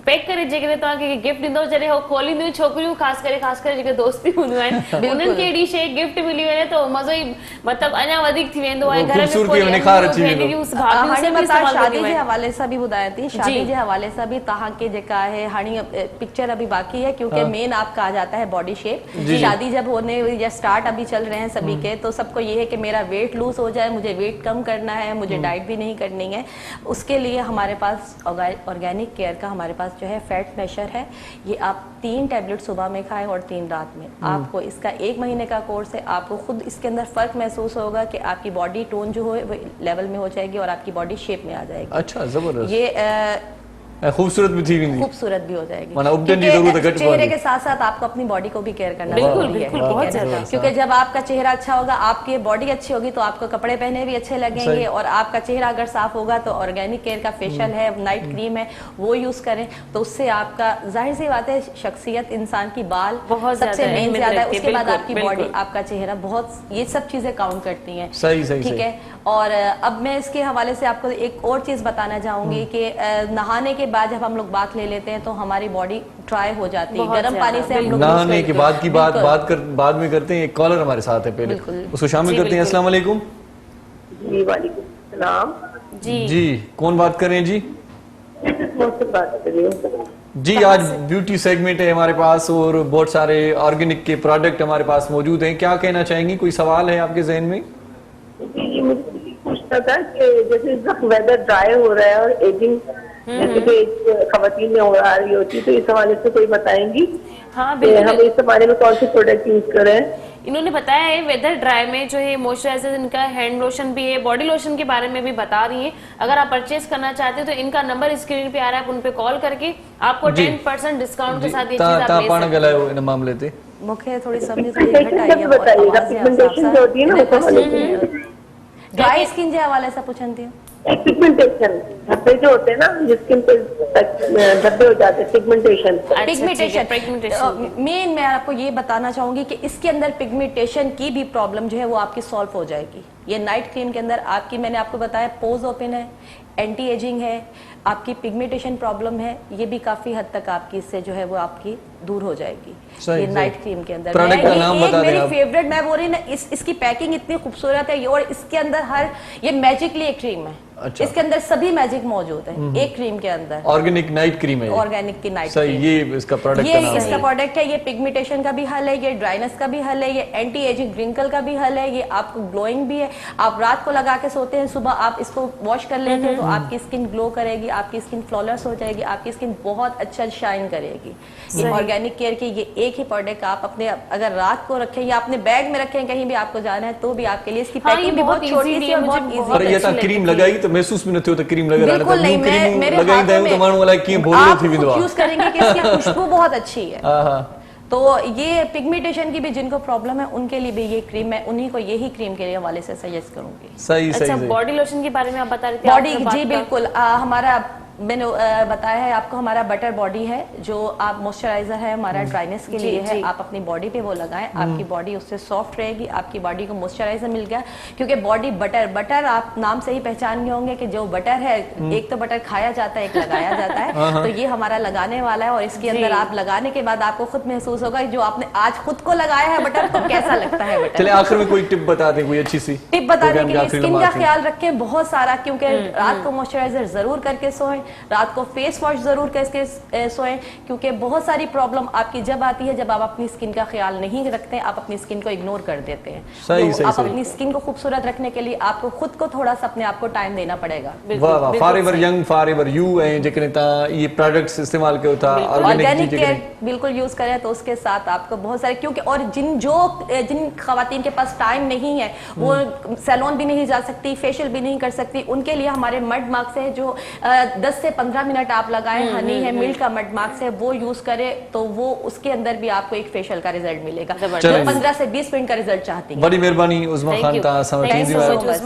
पैक करे जेकॾहिं तव्हां कंहिंखे गिफ्ट ॾींदो, जॾहिं हो खोलींदियूं छोकिरियूं ख़ासि करे जेके दोस्ती हूंदियूं आहिनि उन्हनि खे अहिड़ी शइ गिफ्ट मिली वञे त मज़ो ई मतिलबु अञा वधीक थी वेंदो आहे। घर में शादी जे हवाले सां भी बुधाया थी, शादी जे हवाले सां भी तव्हांखे जेका है हाणे पिक्चर अभी बाकी है, क्योंकि मेन आपका आ जाता है बॉडी शेप। शादी जब होने या स्टार्ट अभी चल रहे हैं सभी के, तो सबको ये है कि मेरा वेट लूज हो जाए, मुझे वेट कम करना है, मुझे डाइट भी नहीं करनी है। उसके लिए हमारे पास ऑर्गेनिक केयर का हमारे पास जो है फैट मेशर है, ये आप 3 टैबलेट सुबह में खाएं और 3 रात में। आपको इसका 1 महीने का कोर्स है, आपको खुद इसके अंदर फर्क महसूस होगा कि आपकी बॉडी टोन जो है वो लेवल में हो जाएगी और आपकी बॉडी शेप में आ जाएगी। अच्छा, जबरदस्त। ये खूबसूरत भी थी वेंदी, खूबसूरत भी हो जाएगी। माना उपटन की जरूरत है, चेहरे के साथ साथ आपको अपनी बॉडी को भी केयर करना बिल्कुल बहुत ज्यादा, क्योंकि जब आपका चेहरा अच्छा होगा, आपकी बॉडी अच्छी होगी तो आपको कपड़े पहने भी अच्छे लगेंगे, और आपका चेहरा अगर साफ होगा तो ऑर्गेनिक केयर का फेशियल है, नाइट क्रीम है, वो यूज करें तो उससे आपका जाहिर सी बात है शख्सियत इंसान की बाल बहुत सबसे मेन ज्यादा है, उसके बाद आपकी बॉडी, आपका चेहरा, बहुत ये सब चीजें काउंट करती हैं। ठीक है। और अब मैं इसके हवाले से आपको एक और चीज बताना चाहूंगी कि नहाने के बाद जब हम लोग बात ले लेते हैं तो हमारी बॉडी ड्राई हो जाती है, गर्म पानी से हम लोग नहाने के बाद की बाद में करते हैं। एक कॉलर हमारे साथ है, पहले उसको शामिल करते हैं। अस्सलाम वालेकुम। जी वालेकुम सलाम। जी कौन बात कर रहे हैं? जी बात कर रही हूँ जी, आज ब्यूटी सेगमेंट है हमारे पास और बहुत सारे ऑर्गेनिक के प्रोडक्ट हमारे पास मौजूद हैं। क्या कहना चाहेंगी? कोई सवाल है आपके जहन में? जी, मुझे पूछना था कि जैसे इस वक्त वेदर ड्राई हो रहा है और एजिंग जैसे कि खवातीन में हो रही होती है, तो इस हवाले से कोई बताएंगी? हाँ हम बिल्कुल। इस हवाले में कौन से प्रोडक्ट यूज करें? इन्होंने बताया है वेदर ड्राई में जो है मॉइस्चराइजर, इनका हैंड लोशन भी है, बॉडी लोशन के बारे में भी बता रही हैं। अगर आप परचेज करना चाहते हो तो इनका नंबर स्क्रीन पे आ रहा है, आप उन पे कॉल करके आपको 10% डिस्काउंट के साथ ये चीज आप ले पाण सकते गलायो इन मामले ते। मुझे थोड़ी समझ थोड़ी घट आई है। बताइएगा, पिगमेंटेशन जो होती है ना, उस हवाले से। ड्राई स्किन जे हवाले से पूछन थी। पिगमेंटेशन धब्बे जो होते हैं ना, स्किन पे धब्बे हो जाते हैं, पिगमेंटेशन। पिगमेंटेशन मेन मैं आपको ये बताना चाहूंगी कि इसके अंदर पिगमेंटेशन की भी प्रॉब्लम जो है वो आपकी सॉल्व हो जाएगी। ये नाइट क्रीम के अंदर आपकी, मैंने आपको बताया, पोज ओपन है, एंटी एजिंग है, आपकी पिगमेंटेशन प्रॉब्लम है, ये भी काफी हद तक आपकी इससे जो है वो आपकी दूर हो जाएगी। ये नाइट क्रीम के अंदर प्रोडक्ट का नाम बता दें आप। मेरी फेवरेट, मैं बोल रही ना, इसकी पैकिंग इतनी खूबसूरत है और इसके अंदर हर ये मैजिकली एक क्रीम है। अच्छा। इसके अंदर सभी मैजिक मौजूद है एक क्रीम के अंदर। ऑर्गेनिक नाइट क्रीम है, ऑर्गेनिक की नाइट सही। ये इसका प्रोडक्ट का नाम है। इसका प्रोडक्ट है। ये पिगमेंटेशन का भी हल है, ये ड्राइनेस का भी हल है, ये एंटी एजिंग रिंकल का भी हल है, ये आपको ग्लोइंग भी है। आप रात को लगा के सोते हैं, सुबह आप इसको वॉश कर लेते हैं तो आपकी स्किन ग्लो करेगी, आपकी स्किन फ्लॉलेस हो जाएगी, आपकी स्किन बहुत अच्छा शाइन करेगी। ये ऑर्गेनिक केयर की ये एक ही प्रोडक्ट आप अपने अगर रात को रखें या अपने बैग में रखें, कहीं भी आपको जाना है तो भी आपके लिए इसकी पैकिंग भी बहुत छोटी सी और बहुत इजी। पर ये क्रीम लगाई तो महसूस भी न थियो क्रीम लगा रहा बिल्कुल नहीं, मेरे लगाई दे तो माण्हू वाला की बोल थी विंदो। आप यूज करेंगे कि इसकी खुशबू बहुत अच्छी है। तो ये पिगमेंटेशन की भी जिनको प्रॉब्लम है उनके लिए भी ये क्रीम, मैं उन्हीं को यही क्रीम के हवाले से सजेस्ट करूंगी। सही सही। अच्छा, बॉडी लोशन के बारे में आप बता रहे थे। बॉडी, जी बिल्कुल। हमारा मैंने बताया है आपको, हमारा बटर बॉडी है जो आप मॉइस्चराइजर है हमारा ड्राइनेस के लिए है। आप अपनी बॉडी पे वो लगाएं, आपकी बॉडी उससे सॉफ्ट रहेगी, आपकी बॉडी को मॉइस्चराइजर मिल गया। क्योंकि बॉडी बटर आप नाम से ही पहचान गए होंगे कि जो बटर है, एक तो बटर खाया जाता है, एक लगाया जाता है। तो ये हमारा लगाने वाला है और इसके अंदर आप लगाने के बाद आपको खुद महसूस होगा जो आपने आज खुद को लगाया है बटर तो कैसा लगता है बटर। चले आखिर में कोई टिप बता दें, कोई अच्छी सी टिप बताने के लिए। स्किन का ख्याल रखें बहुत सारा, क्योंकि रात को मॉइस्चराइजर जरूर करके सोएं, रात को फेस वॉश जरूर करके सोएं, क्योंकि बहुत सारी प्रॉब्लम आपकी जब आती है जब आप अपनी स्किन का ख्याल नहीं रखते हैं, आप अपनी स्किन को इग्नोर कर देते हैं। सही, तो सही, आप सही। अपनी स्किन को खूबसूरत रखने के लिए आपको खुद को थोड़ा सा अपने आप को टाइम देना पड़ेगा। वाह वाह, फॉरएवर यंग फॉरएवर यू है जेकने ता ये प्रोडक्ट्स इस्तेमाल कयो था ऑर्गेनिक केयर बिल्कुल यूज करें तो उसके साथ आपको बहुत सारे, क्योंकि और जिन खवातीन के पास टाइम नहीं है, वो सैलून भी नहीं जा सकती, फेशियल भी नहीं कर सकती, उनके लिए हमारे मड मार्क्स है जो 10 से 15 मिनट आप लगाएं, हनी है, मिल्क का मड मार्क्स है, वो यूज करें तो वो उसके अंदर भी आपको एक फेशियल का रिजल्ट मिलेगा। 15 से 20 मिनट का रिजल्ट चाहती हैं। बड़ी मेहरबानी उस्मा खान ता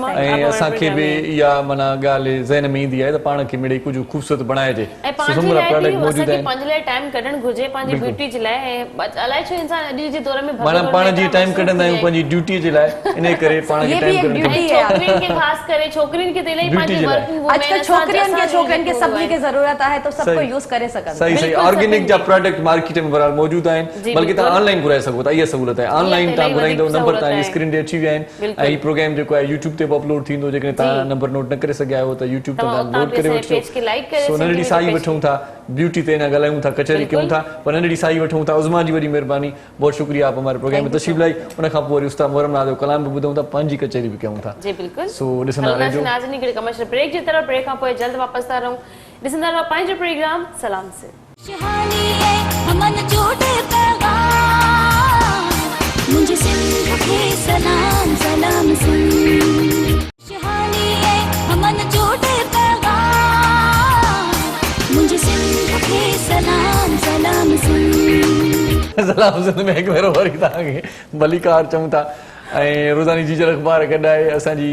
ऐं असांखे बि इहा माना ॻाल्हि ज़हन में ईंदी आहे त पाण खे मिड़ई कुझु ख़ूबसूरत बणाइजे। ऐं पंहिंजे लाइ बि असांखे पंहिंजे लाइ टाइम कढणु घुर्जे, पंहिंजी ब्यूटी जे लाइ। ऐं अलाए छो इंसान अॼु जे दौर में माना पाण जी टाइम कढंदा आहियूं पंहिंजी ड्यूटी जे लाइ, इन करे पाण खे टाइम कढणु घुर्जे। छोकिरियुनि खे ख़ासि करे छोकिरियुनि खे दिलि पंहिंजी वर्किंग वुमेन आजकल छोकिरियुनि खे सभिनी खे ज़रूरत आहे तो सबको यूज करे सघनि। सही सही। ऑर्गेनिक जा प्रोडक्ट मार्केट में बराबर मौजूद आहिनि, बल्कि तव्हां ऑनलाइन घुराए सघो था, इहा सहूलियत आहे। ऑनलाइन तव्हां घुराईंदो, नंबर तव्हांजी स्क्रीन ते अची विया आहिनि। ऐं प्रोग्राम जेको आहे यूट्यूब ते बि अपलोड थींदो, जेकॾहिं तव्हां नंबर नोट न करे सघिया आहियो त यूट्यूब ते तव्हां नोट करे वठो। सो नंढड़ी साई वठूं था, ब्यूटी ते न ॻाल्हायूं था, कचहरी कयूं था, पर नंढड़ी साई वठूं था। उज़मा जी वॾी महिरबानी, बहुत शुक्रिया आप हमारे प्रोग्राम में तशरीफ लाई। उन खां पोइ वरी उस्ताद मोहरम नाज़ जो कलाम बि ॿुधूं था, पंहिंजी कचहरी बि कयूं था। जी बिल्कुल। सो ॾिसंदा रहिजो। नाज़रीन हिकिड़े कमर्शियल ब्रेक जी तरफ़, ब्रेक खां पोइ जल्द वापसि था रहूं। ॾिसंदा रहो पंहिंजो प्रोग्राम सलाम से। शहानी है हमन जोड़े पैगाम, मुझे सिंध के सलाम सलाम सुन। शहानी है हमन जोड़े पैगाम, मुझे सिंध के सलाम सलाम सुन। सलाम सिंध में हिकु भेरो वरी तव्हांखे भलीकार चऊं था। ऐं रोज़ानी जी जल अख़बार कढाए असांजी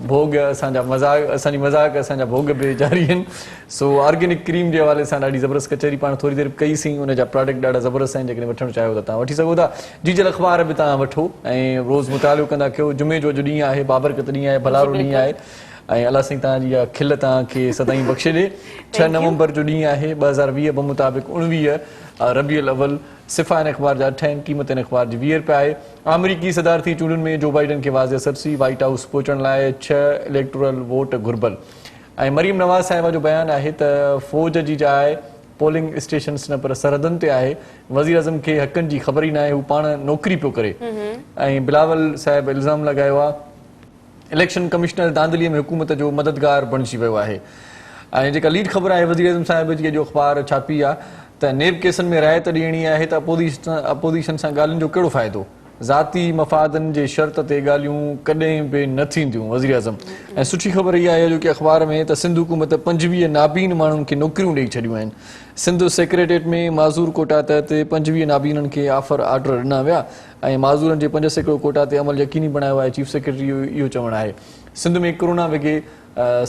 भोग, असांजा मज़ाक, असांजा भोग बि जारी आहिनि। सो ऑर्गेनिक क्रीम जे हवाले सां ॾाढी ज़बरदस्त कचहरी पाण थोरी देरि कईसीं। उन जा प्रोडक्ट ॾाढा ज़बरदस्त आहिनि, जेकॾहिं वठणु चाहियो त तव्हां वठी सघो था। जी जल अख़बार बि तव्हां वठो ऐं रोज़ मुतालो कंदा कयो। जुमे जो अॼु ॾींहुं आहे, बाबरकत ॾींहुं आहे, भलारो ॾींहुं आहे। ऐं अलाह साईं तव्हांजी इहा खिल तव्हांखे सदाईं बख़्शे ॾे। 6 नवंबर जो ॾींहुं आहे 2020 मुताबिक़ 19 रबीउल अव्वल। सिफ़ा इन अख़बार जा 8 आहिनि, क़ीमत इन अख़बार जी 20 रुपया आहे। अमरीकी सदारती चूंडुनि में जो बाइडन खे वाज़िह सरसी, व्हाइट हाउस पहुचण लाइ 6 इलेक्टोरल वोट घुर्बल। ऐं मरीम नवाज़ साहिबा जो बयानु आहे त फ़ौज जी जाइ पोलिंग स्टेशन्स न पर सरहदुनि ते आहे। वज़ीर अज़म खे हक़नि जी ख़बर ई न आहे, हू पाण नौकिरी पियो करे। ऐं बिलावल साहिब इल्ज़ाम लॻायो आहे इलेक्शन कमिश्नर धांधलीअ में हुकूमत जो मददगार बणिजी वियो आहे। ऐं जेका लीड ख़बर आहे वज़ीर अज़म साहिब जी जो अख़बार छापी आहे त नेब केसनि में रायत ॾियणी आहे त अपोज़िशन सां ॻाल्हियुनि जो कहिड़ो फ़ाइदो। ज़ाती मफ़ादनि जे शर्त ते ॻाल्हियूं कॾहिं बि न थींदियूं वज़ीर अज़म। ऐं सुठी ख़बर इहा आहे जो की अख़बार में त सिंध हुकूमत 25 नाबीन माण्हुनि खे नौकरियूं ॾेई छॾियूं आहिनि। सिंध सेक्रेटेरिएट में माज़ूर कोटा तहत 25 नाबीननि खे ऑफर आर्डर ॾिना विया ऐं माज़ूरनि जे 5% कोटा ते अमल यकीनी बनायो आहे। चीफ सेक्रेटरी इहो चवणु आहे। सिंध में कोरोना वॻे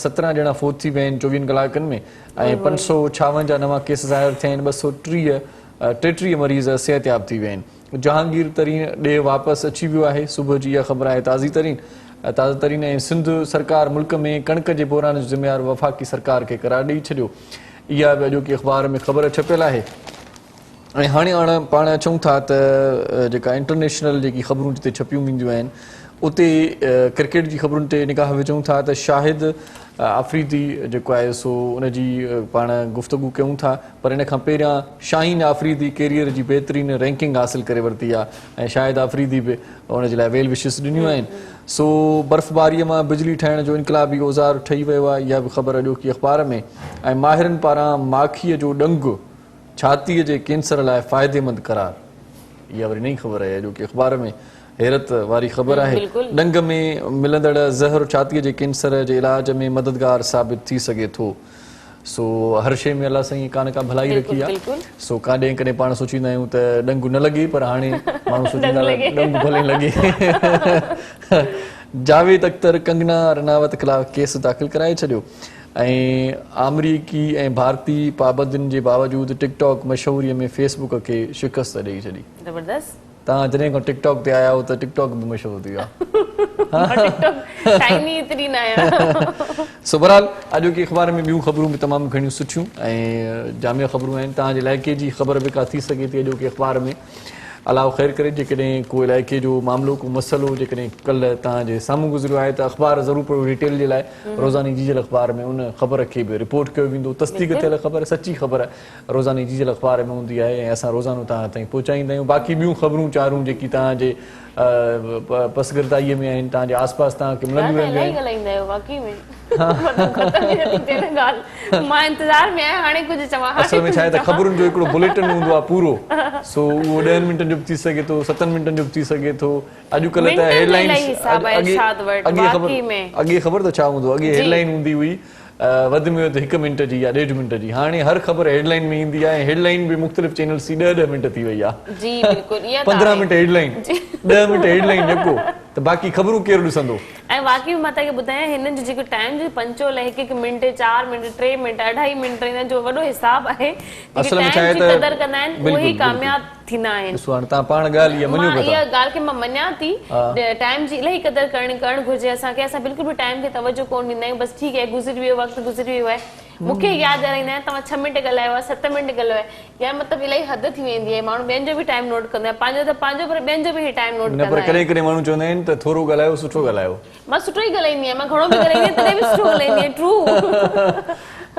17 ॼणा फोत थी विया आहिनि 24 कलाकनि में ऐं 556 नवां केस ज़ाहिर थिया आहिनि। 233 मरीज़ सिहतयाब थी विया आहिनि। जहांगीर तरीन ॾे वापसि अची वियो आहे। सुबुह जी इहा ख़बर आहे ताज़ा तरीन। ऐं सिंध सरकार मुल्क में कणिक जे बहिरान जो ज़िम्मेवार वफ़ाक़ी सरकार खे करार ॾेई छॾियो। इहा बि अॼोकी अख़बार में ख़बर छपियल आहे। ऐं हाणे पाण अचूं था त जेका इंटरनेशनल जेकी ख़बरूं जिते छपियूं वेंदियूं आहिनि उते क्रिकेट जी ख़बरुनि ते निगाह विझूं था त शाहिद आफ़रीदी जेको आहे सो उनजी पाण गुफ़्तगू कयूं था। पर इन खां पहिरियां शाहीन आफ़रीदी कैरियर जी बहितरीन रैंकिंग हासिल करे वरिती आहे ऐं शाहिद आफ़रीदी बि उनजे लाइ वेल विशिस ॾिनियूं आहिनि। सो बर्फ़बारीअ मां बिजली ठाहिण जो इनकलाबी औज़ार ठही वियो आहे। इहा बि ख़बर अॼोकी अख़बार में। ऐं माहिरनि पारां माखीअ जो ॾंगु छातीअ जे कैंसर लाइ फ़ाइदेमंद करार। इहा वरी नई ख़बर आहे अॼोकी अख़बार में। हैरत वारी ख़बर आहे। ॾंग में मिलंदड़ ज़हर छातीअ जे कैंसर जे इलाज में मददगार साबित थी सघे थो। सो हर शइ में अलाह साईं का न का भलाई रखी आहे। सो काॾहें कॾहिं पाण सोचींदा आहियूं त ॾंगु न लॻे पर हाणे माण्हू सोचींदा ॾंगु भले लॻे। जावेद अख्तर कंगना रनावत ख़िलाफ़ केस दाख़िल कराए छॾियो। ऐं अमरीकी ऐं भारती पाबंदियुनि जे बावजूदि टिकटॉक मशहूरीअ में फेसबुक खे शिकस्त ॾेई छॾी। ज़बरदस्त। तव्हां जॾहिं खां टिकटॉक ते आया हो त टिकटॉक बि मशहूरु थी वियो आहे। सो बहरहाल अॼोकी अख़बार में ॿियूं ख़बरूं बि तमामु घणियूं सुठियूं ऐं जामिया ख़बरूं आहिनि। तव्हांजे इलाइक़े जी ख़बर बि का थी सघे थी अॼोकी अख़बार में। अलाह ख़ैर करे जेकॾहिं को इलाइक़े जो मामिलो को मसइलो जेकॾहिं कल्ह तव्हांजे साम्हूं गुज़रियो आहे त अख़बार ज़रूरु पढ़ो डिटेल जे लाइ। रोज़ानी जीजल अख़बार में उन ख़बर खे बि रिपोर्ट कयो वेंदो। तस्दीक थियल ख़बर सची ख़बर रोज़ानी जीजल अख़बार में हूंदी आहे ऐं असां रोज़ानो तव्हां ताईं पहुचाईंदा आहियूं। बाक़ी ॿियूं ख़बरूं चारूं जेकी तव्हांजे पसगिरदाईअ में आहिनि तव्हांजे आस पास तव्हांखे मिलंदियूं रहंदियूं। असल में छा आहे त ख़बरुनि जो हिकिड़ो बुलेटिन हूंदो आहे पूरो। सो उहो 10 मिंटनि जो बि थी सघे थो 7 मिंटनि जो बि थी सघे थो। अॼुकल्ह त हेडलाइंस अॻे ख़बर त छा हूंदो अॻे हेडलाइन हूंदी हुई वधि में वधि 1 मिंट जी या 1.5 मिंट जी। हाणे हर ख़बर हेडलाइन में ईंदी आहे। हेडलाइन बि मुख़्तलिफ़ चैनल्स जी 10 मिंट थी वई आहे। 15 मिंट हेडलाइन 10 मिंट हेडलाइन जेको त बाक़ी ख़बरूं केरु ॾिसंदो। ऐं वाक़ई मां तव्हांखे ॿुधायां हिननि जो जेको टाइम जो पंचो लाइ 1 मिंट 4 मिंट 3 मिंट 2.5 मिंट हिन जो वॾो हिसाब आहे। असल में छा आहे त क़दर कंदा आहिनि उहे ई कामयाब थींदा आहिनि। ॾिसो हाणे तव्हां पाण ॻाल्हि इहा मञो इहा ॻाल्हि खे मां मञां थी। टाइम जी इलाही क़दर करणु घुरिजे असांखे। असां बिल्कुलु बि टाइम खे तवजो कोन ॾींदा आहियूं। बसि ठीकु आहे गुज़री वियो वक़्तु गुज़री वियो आहे। मूंखे यादि ॾियाराईंदा आहिनि तव्हां 6 मिंट ॻाल्हायो आहे 7 मिंट ॻाल्हायो आहे। या मतिलबु इलाही हद थी वेंदी आहे। माण्हू ॿियनि जो बि टाइम नोट कंदो आहे। पंहिंजो त पंहिंजो पर ॿियनि जो बि टाइम नोट कंदा आहिनि। कॾहिं कॾहिं माण्हू चवंदा आहिनि त थोरो ॻाल्हायो सुठो ॻाल्हायो। मां सुठो ई ॻाल्हाईंदी आहियां। मां घणो बि ॻाल्हाईंदी आहियां तॾहिं बि सुठो ॻाल्हाईंदी आहियां। ट्रू।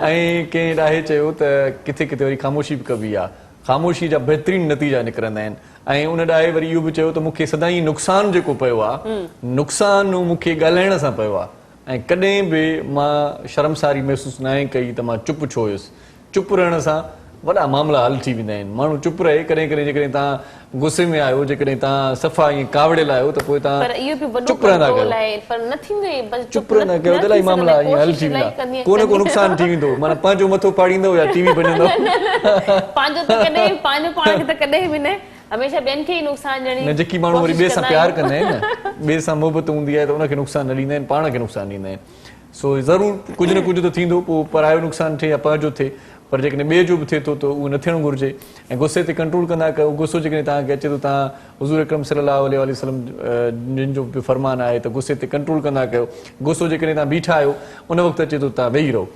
ऐं कंहिं ॾाहे चयो त किथे किथे वरी ख़ामोशी बि कबी आहे। ख़ामोशी जा बहितरीन नतीजा निकिरंदा आहिनि। ऐं उन ॾाहे वरी इहो बि चयो त मूंखे सदाईं नुक़सानु जेको पियो आहे नुक़सानु मूंखे ॻाल्हाइण सां पियो आहे। ऐं कॾहिं बि मां शर्मसारी महसूसु न आहे कई त मां चुप छो हुयुसि। चुप रहण सां वॾा मामला हल थी वेंदा आहिनि। माण्हू चुप रहे। कॾहिं कॾहिं जेकॾहिं तव्हां गुस्से में आहियो जेकॾहिं तव्हां सफ़ा ईअं कावड़ियल आहियो त पोइ तव्हां चुप रहंदा कयो। चुप रहंदा कयो त इलाही मामला ईअं हल थी वेंदा। को न को नुक़सानु थी वेंदो। माना पंहिंजो मथो पाड़ींदो या टीवी भॼंदो। पंहिंजो त कॾहिं पंहिंजो पाण खे त कॾहिं बि न हमेशह ॿियनि खे ई नुक़सानु ॾियणी। न जेकी माण्हू वरी ॿिए सां प्यार कंदा आहिनि न ॿिए सां मोहबत हूंदी आहे त उनखे नुक़सानु न ॾींदा आहिनि पाण खे नुक़सानु ॾींदा आहिनि। सो ज़रूरु कुझु न कुझु त थींदो पोइ परायो नुक़सानु थिए या पंहिंजो थिए। पर जेकॾहिं ॿिए जो बि थिए थो त उहो न थियणु घुरिजे। ऐं गुस्से ते कंट्रोल कंदा कयो। गुस्सो जेकॾहिं तव्हांखे अचे थो तव्हां हुज़ूर अकरम सल्लल्लाहु अलैहि वसल्लम जिन जो बि फरमान आहे त गुस्से ते कंट्रोल कंदा कयो। गुस्सो जेकॾहिं तव्हां बीठा आहियो उन वक़्तु अचे थो तव्हां वेही रहो,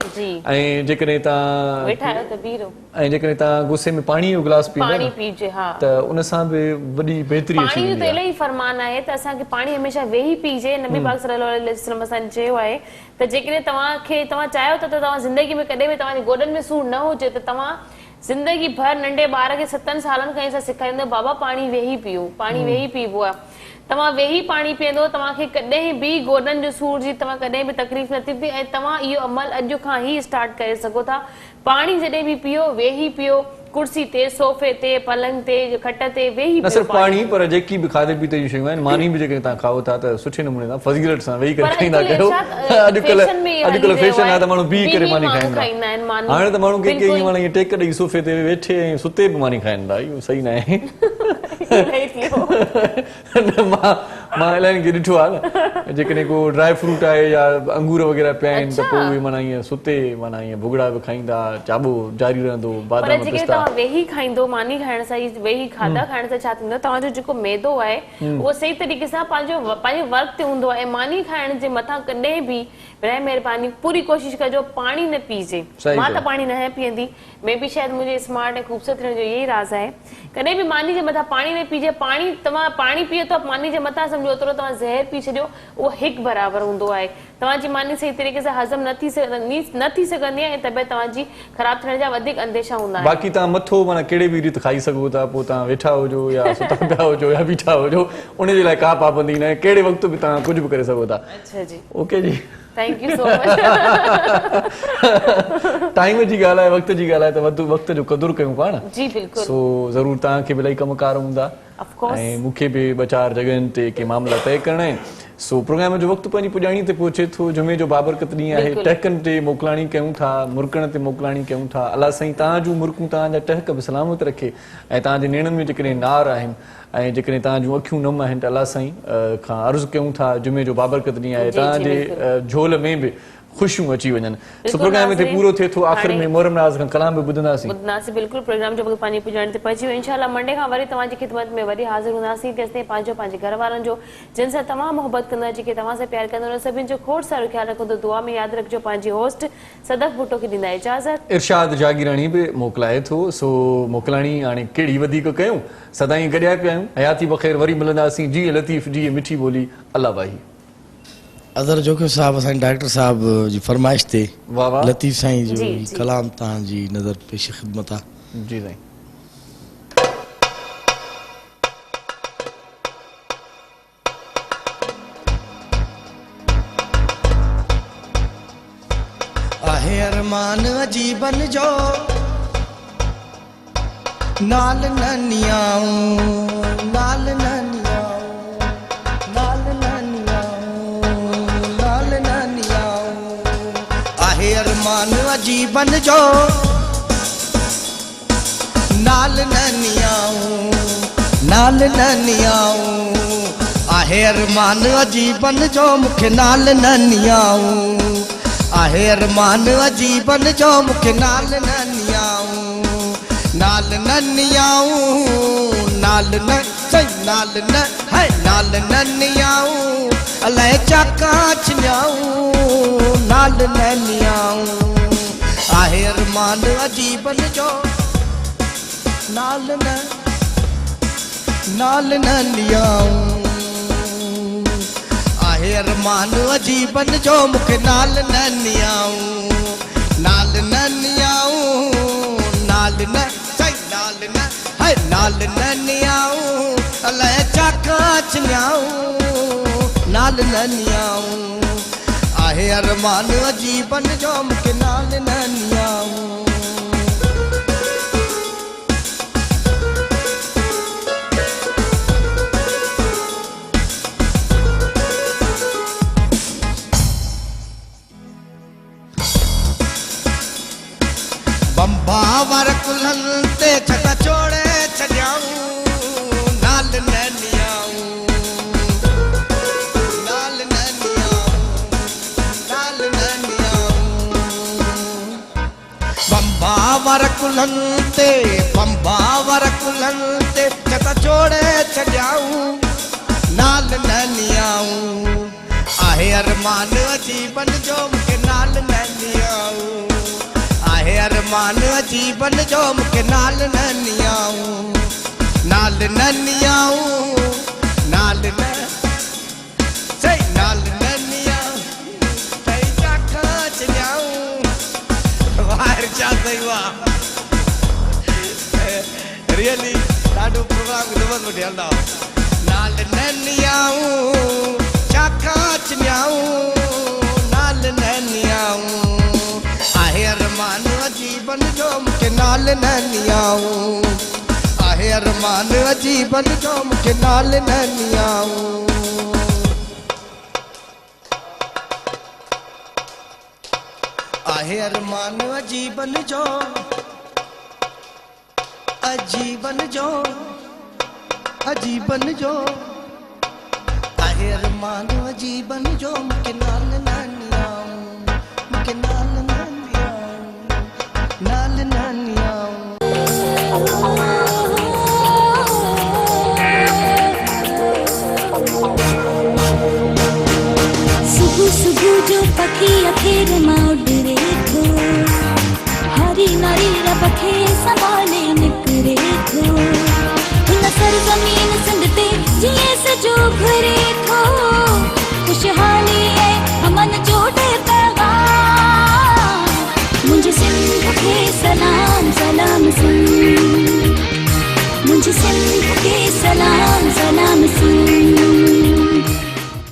ऐं जेकॾहिं तव्हां वेठा आहियो त बीह रहो, ऐं जेकॾहिं तव्हां गुस्से में पाणी जो गिलास पीओ पाणी पीजे। हा, त उन सां बि वॾी बहितरी अची पाणी जो वेंदी त आहे। इलाही फरमान आहे त असांखे पाणी हमेशह वेही पीजे। नबी पाक सल्लल्लाहु अलैहि वसल्लम असांखे चयो आहे त जेकॾहिं तव्हां चाहियो त तव्हां ज़िंदगी में कॾहिं बि तव्हांजे गोॾनि में सूर न हुजे त तव्हां ज़िंदगी भर नंढे ॿार खे 7 सालनि खां असां सेखारींदा बाबा पाणी वेही पीओ, पाणी वेही पीबो आहे। तव्हां वेही पाणी पीअंदो तव्हांखे कॾहिं बि गोॾनि जो सूर जी तव्हां कॾहिं बि तकलीफ़ न थींदी, ऐं तव्हां इहो अमल अॼु खां ई स्टार्ट करे सघो था। पाणी जॾहिं बि पीओ वेही पीओ, कुर्सी ते, सोफे ते, पलंग ते, खट ते वेही न सिर्फ़ पाणी पर जेकी बि खाधे पीते जी शयूं आहिनि मानी बि जेकॾहिं तव्हां खाओ था त सुठे नमूने सां फज़ीलत सां वेही करे खाईंदा कयो। अॼुकल्ह फैशन आहे त माण्हू बीह करे मानी खाईंदा, हाणे त माण्हू के ईअं टेक ॾेई सोफे ते वेठे ऐं सुते बि मानी खाइनि था, इहो सही न आहे। मां इलाही खे ॾिठो आहे न, जेकॾहिं को ड्राई फ्रूट आहे या अंगूर वग़ैरह पिया आहिनि त पोइ उहे माना ईअं सुते माना ईअं भुॻड़ा बि खाईंदा, चाॿो जारी रहंदो, बादाम पिस्ता। तव्हां वेही खाईंदो, मानी खाइण सां, वेही खाधा खाइण सां छा थींदो, तव्हांजो जेको मैदो आहे उहो सही तरीक़े सां पंहिंजे वर्क ते हूंदो आहे। ऐं मानी खाइण जे मथां कॾहिं बि बराए महिरबानी पूरी कोशिशि कजो पाणी न पीजे। मां त पाणी न पीअंदी, मे बि शायदि मुंहिंजे स्मार्ट ऐं ख़ूबसूरत थियण जो इहो ई राज़ आहे। कॾहिं बि मानी जे मथां पाणी न पीजे। पाणी तव्हां पाणी पीओ त मानी जे मथां सम्झो ओतिरो तव्हां ज़हर पी छॾियो, उहो हिकु बराबरि हूंदो आहे। तव्हांजी मानी सही तरीक़े सां हज़म न थी सघंदी आहे ऐं तबियत तव्हांजी ख़राब थियण जा वधीक अंदेशा हूंदा आहिनि। बाक़ी तव्हां मथो माना कहिड़े बि रीति खाई सघो था, पोइ तव्हां वेठा हुजो या सुता पिया हुजो या बीठा हुजो, उनजे लाइ का पाबंदी न आहे, कहिड़े वक़्तु बि तव्हां कुझु बि करे सघो था। अच्छा जी, ओके जी, thank you so much. Time जी ॻाल्हि आहे, वक़्त जी ॻाल्हि आहे त वक़्त जो क़दुरु कयूं पाण। जी बिल्कुलु। सो ज़रूरु तव्हांखे बि इलाही कमकार हूंदा ऐं मूंखे बि 2-4 जॻहियुनि ते के मामला तय करणा आहिनि। सो प्रोग्राम जो वक़्तु पंहिंजी पुॼाणी ते पहुचे थो। जुमे जो बाबरकत ॾींहुं आहे, टहकनि ते मोकिलाणी कयूं था, मुर्कण ते मोकिलाणी कयूं था। अलाह साईं तव्हां जूं मुर्कूं तव्हांजा टहक बि सलामत रखे ऐं तव्हांजे नेणनि में जेकॾहिं नार आहिनि ऐं जेकॾहिं तव्हां जूं अखियूं नम आहिनि त अलाह साईं खां अर्ज़ु कयूं था जुमे जो बाबरकत ॾींहुं आहे तव्हांजे झोल में बि ख़ुशियूं अची वञनि। सो प्रोग्राम हिते पूरो थिए थो। आख़िर में मोहरम नाज़ खां कलाम बि ॿुधंदासीं। बिल्कुलु प्रोग्राम जो वक़्तु पंहिंजी पुॼाणी ते पहुची वियो। इंशाअल्लाह मंडे खां वरी तव्हांजी ख़िदमत में वरी हाज़िर हूंदासीं। तेसिताईं पंहिंजे घर वारनि जो जिन सां तमामु मोहबत कंदा, जेके तव्हां सां प्यार कंदा, उन सभिनि जो खोड़ सारो ख्यालु रखंदो। दुआ में यादि रखिजो। पंहिंजी होस्ट सदफ़ भुट्टो खे ॾींदा इजाज़त। इरशाद जागीराणी बि मोकिलाए थो। सो मोकिलाणी हाणे कहिड़ी वधीक कयूं, सदाईं गॾिया पिया आहियूं। हयाती बख़ैर वरी मिलंदासीं। जी लतीफ़ जी मिठी ॿोली अल्लाह भाई। अदर जोखिम साहब असांजे डॉक्टर साहब जी फरमाइश ते वाह वाह लतीफ़ साईं जो कलाम तव्हांजी नज़र पेश ख़िदमत आहे। जी साईं। आहे अरमान अजीबन जो नाल ननियाऊं नाल ननियाऊं नाल ननियाऊं नाल ननियाऊं आहे अरमान अजीबन जो नाल ननियाऊं नाल ननियाऊं आहे अरमान अजीबन जो मूंखे नाल ननियाऊं आहे अरमान अजीबन जो मूंखे नाल ननियाऊं नाल ननियाऊं नाल न सही नाल न है नाल ननियाऊं अलाए चाका छनियाऊं नाल ननियाऊं आहे अरमान अजीबन जो नाल न नाल ननियाऊं आहे अरमान अजीबन जो मूंखे नाल ननियाऊं नाल ननियाऊं नाल न सही नाल न है नाल ननियाऊं अलाए चाका छनियाऊं नाल ननियाऊं आहे अरमान अजीबन जो मूंखे नाल ननियाऊं बंबावर कुल्हनि ते छटा छोड़े छॾियाऊं नाल ननियाऊं नाल ननियाऊं नाल ननियाऊं बंबावर कुल्हनि ते छटा त जोड़े छॾियाऊं नाल नैनियाऊं आहे अरमान अजीबन जो मूंखे नाल नैनियाऊं आहे अरमान अजीबन जो मूंखे नाल नैनियाऊं नाल नैनियाऊं नाल न सही नाल नैनियाऊं सही चाखा चलियाऊं वाहिर छा सही वाह रियली ॾाढो प्रोग्राम ज़बरदस्त वठी हलंदा नाल नैनियाऊं चाखा चलियाऊं नाल नैनियाऊं आहे अरमान अजीबन जो मूंखे नाल नैनियाऊं आहे अरमान अजीबन जो मूंखे नाल नैनियाऊं आहे अरमान अजीबन जो अजीबन जो अजीबन जो आहे अरमान अजीबन जो मूंखे नाल नैनियाऊं मूंखे नाल नैनियाऊं नाल नैनियाऊं सुबह सुबह जो पखी अखेर मां उड़े थो हरी नारी रब खे संभाले निकिरे थो हुन सरज़मीन सिंध ते जीअं सजो घुरे थो खुशहाली ऐं अमन जो पैगाम मुंहिंजे सिंध खे सलाम सलाम